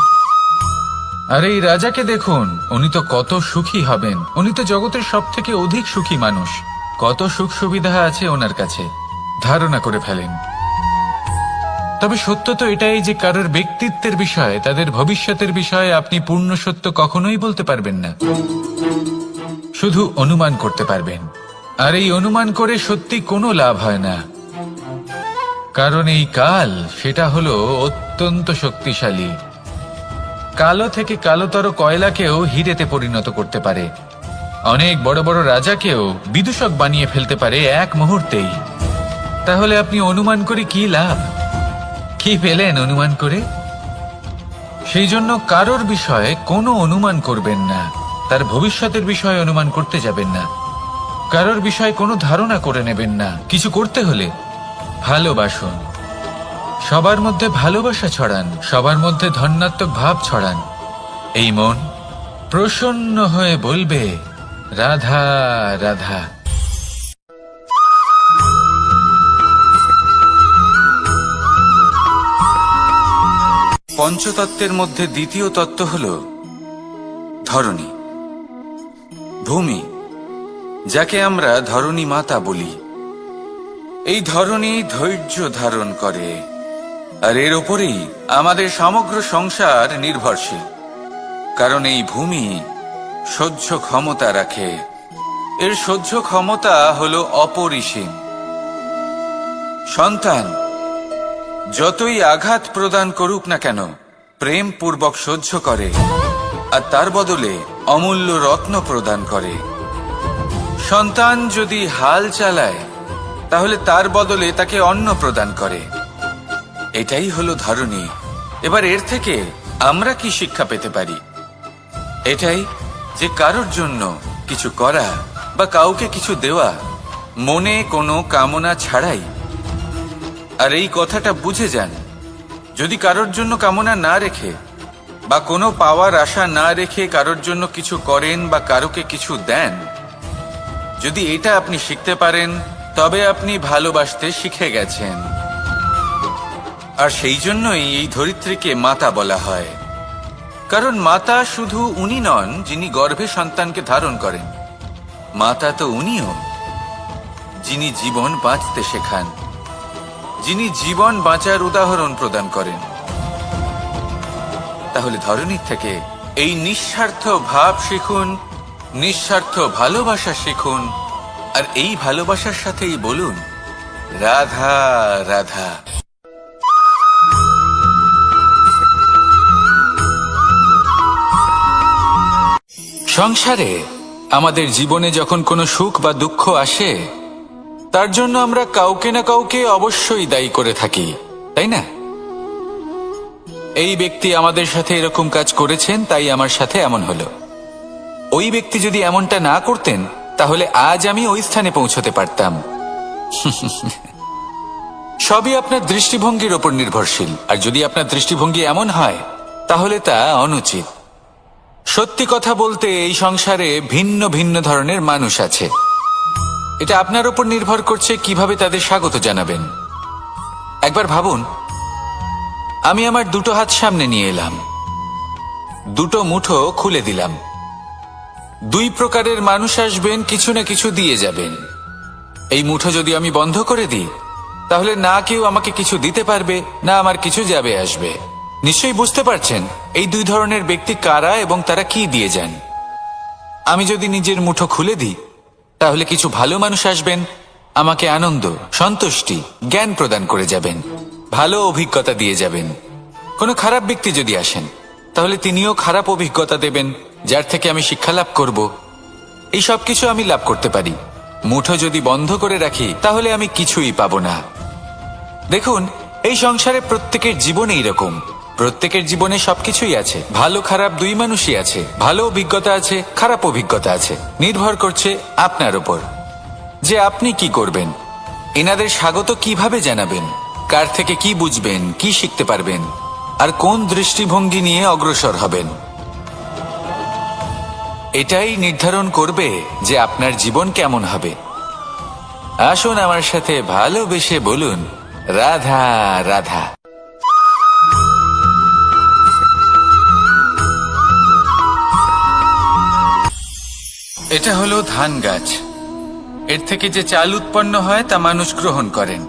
Speaker 3: আর এই রাজাকে দেখুন, উনি তো কত সুখী হবেন, উনি তো জগতের সব থেকে অধিক সুখী মানুষ, কত সুখ সুবিধা আছে ওনার কাছে, ধারণা করে ফেলেন। তবে সত্য তো এটাই যে কারোর ব্যক্তিত্বের বিষয়ে, তাদের ভবিষ্যতের বিষয়ে আপনি পূর্ণ সত্য কখনোই বলতে পারবেন না, শুধু অনুমান করতে পারবেন। আর এই অনুমান করে সত্যি কোনো লাভ হয় না, কারণ এই কাল সেটা হলো অত্যন্ত শক্তিশালী। কালো থেকে কালোতর কয়লাকেও হিরেতে পরিণত করতে পারে, অনেক বড় বড় রাজাকেও বিদূষক বানিয়ে ফেলতে পারে এক মুহূর্তেই। তাহলে আপনি অনুমান করে কি লাভ? কি পেলেন অনুমান করে? সেই জন্য কারোর বিষয়ে কোনো অনুমান করবেন না, তার ভবিষ্যতের বিষয়ে অনুমান করতে যাবেন না, কারোর বিষয়ে কোনো ধারণা করে নেবেন না। কিছু করতে হলে ভালোবাসুন, সবার মধ্যে ভালোবাসা ছড়ান, সবার মধ্যে ধন্যাত্মক ভাব ছড়ান। এই মন প্রসন্ন হয়ে বলবে রাধা রাধা। পঞ্চতত্ত্বের মধ্যে দ্বিতীয় তত্ত্ব হল ধরণী, ভূমি, যাকে আমরা ধরণী মাতা বলি। এই ধরণী ধৈর্য ধারণ করে, আর এর ওপরেই আমাদের সমগ্র সংসার নির্ভরশীল। কারণ এই ভূমি সহ্য ক্ষমতা রাখে, এর সহ্য ক্ষমতা হলো অপরিসীম। সন্তান যতই আঘাত প্রদান করুক না কেন, প্রেম পূর্বক সহ্য করে আর তার বদলে অমূল্য রত্ন প্রদান করে। সন্তান যদি হাল চালায় তাহলে তার বদলে তাকে অন্ন প্রদান করে। এটাই হলো ধরনী। এবার এর থেকে আমরা কি শিক্ষা পেতে পারি? এটাই যে কারোর জন্য কিছু করা বা কাউকে কিছু দেওয়া মনে কোনো কামনা ছাড়াই। আর এই কথাটা বুঝে যান, যদি কারোর জন্য কামনা না রেখে বা কোনো পাওয়ার আশা না রেখে কারোর জন্য কিছু করেন বা কারোকে কিছু দেন, যদি এটা আপনি শিখতে পারেন তবে আপনি ভালোবাসতে শিখে গেছেন। আর সেই জন্যই এই ধরিত্রীকে মাতা বলা হয়। কারণ মাতা শুধু উনি নন যিনি গর্ভে সন্তানকে ধারণ করেন, মাতা তো উনিও যিনি জীবন বাঁচতে শেখান, যিনি জীবন বাঁচার উদাহরণ প্রদান করেন। তাহলে ধরনীর থেকে এই নিঃস্বার্থ ভাব শিখুন, নিঃস্বার্থ ভালোবাসা শিখুন, আর এই ভালোবাসার সাথেই বলুন রাধা রাধা। সংসারে আমাদের জীবনে যখন কোনো সুখ বা দুঃখ আসে, তার জন্য আমরা কাউকে না কাউকে অবশ্যই দায়ী করে থাকি, তাই না? এই ব্যক্তি আমাদের সাথে এরকম কাজ করেছেন তাই আমার সাথে এমন হলো। ওই ব্যক্তি যদি এমনটা না করতেন তাহলে আজ আমি ওই স্থানে পৌঁছতে পারতাম। সবই আপনার দৃষ্টিভঙ্গির ওপর নির্ভরশীল। আর যদি আপনার দৃষ্টিভঙ্গি এমন হয় তাহলে তা অনুচিত। সত্যি কথা বলতে এই সংসারে ভিন্ন ভিন্ন ধরনের মানুষ আছে। এটা আপনার উপর নির্ভর করছে কিভাবে তাদের স্বাগত জানাবেন। একবার ভাবুন, আমি আমার দুটো হাত সামনে নিয়ে এলাম, দুটো মুঠো খুলে দিলাম। দুই প্রকারের মানুষ আসবেন, কিছু না কিছু দিয়ে যাবেন। এই মুঠো যদি আমি বন্ধ করে দিই তাহলে না কেউ আমাকে কিছু দিতে পারবে, না আমার কিছু যাবে আসবে। নিশ্চয়ই বুঝতে পারছেন এই দুই ধরনের ব্যক্তি কারা এবং তারা কি দিয়ে যান। আমি যদি নিজের মুঠো খুলে দিই তাহলে কিছু ভালো মানুষ আসবেন, আমাকে আনন্দ, সন্তুষ্টি, জ্ঞান প্রদান করে যাবেন, ভালো অভিজ্ঞতা দিয়ে যাবেন। কোনো খারাপ ব্যক্তি যদি আসেন তাহলে তিনিও খারাপ অভিজ্ঞতা দেবেন, যার থেকে আমি শিক্ষা লাভ করব। এই সব কিছু আমি লাভ করতে পারি। মুঠো যদি বন্ধ করে রাখি তাহলে আমি কিছুই পাবো না। দেখুন, এই সংসারে প্রত্যেকের জীবনে এইরকম। প্রত্যেকের জীবনে সবকিছুই আছে, ভালো খারাপ দুই মানুষই আছে, ভালো অভিজ্ঞতা আছে, খারাপ অভিজ্ঞতা আছে। নির্ভর করছে আপনার উপর যে আপনি কি করবেন, এনাদের স্বাগত কিভাবে জানাবেন, কার থেকে কি বুঝবেন, কি শিখতে পারবেন, আর কোন দৃষ্টিভঙ্গি নিয়ে অগ্রসর হবেন। এটাই নির্ধারণ করবে যে আপনার জীবন কেমন হবে। আসুন আমার সাথে ভালোবেসে বলুন রাধা রাধা। এটা হলো ধান গাছ। এর থেকে যে চাল উৎপন্ন হয় তা মানুষ গ্রহণ করেন।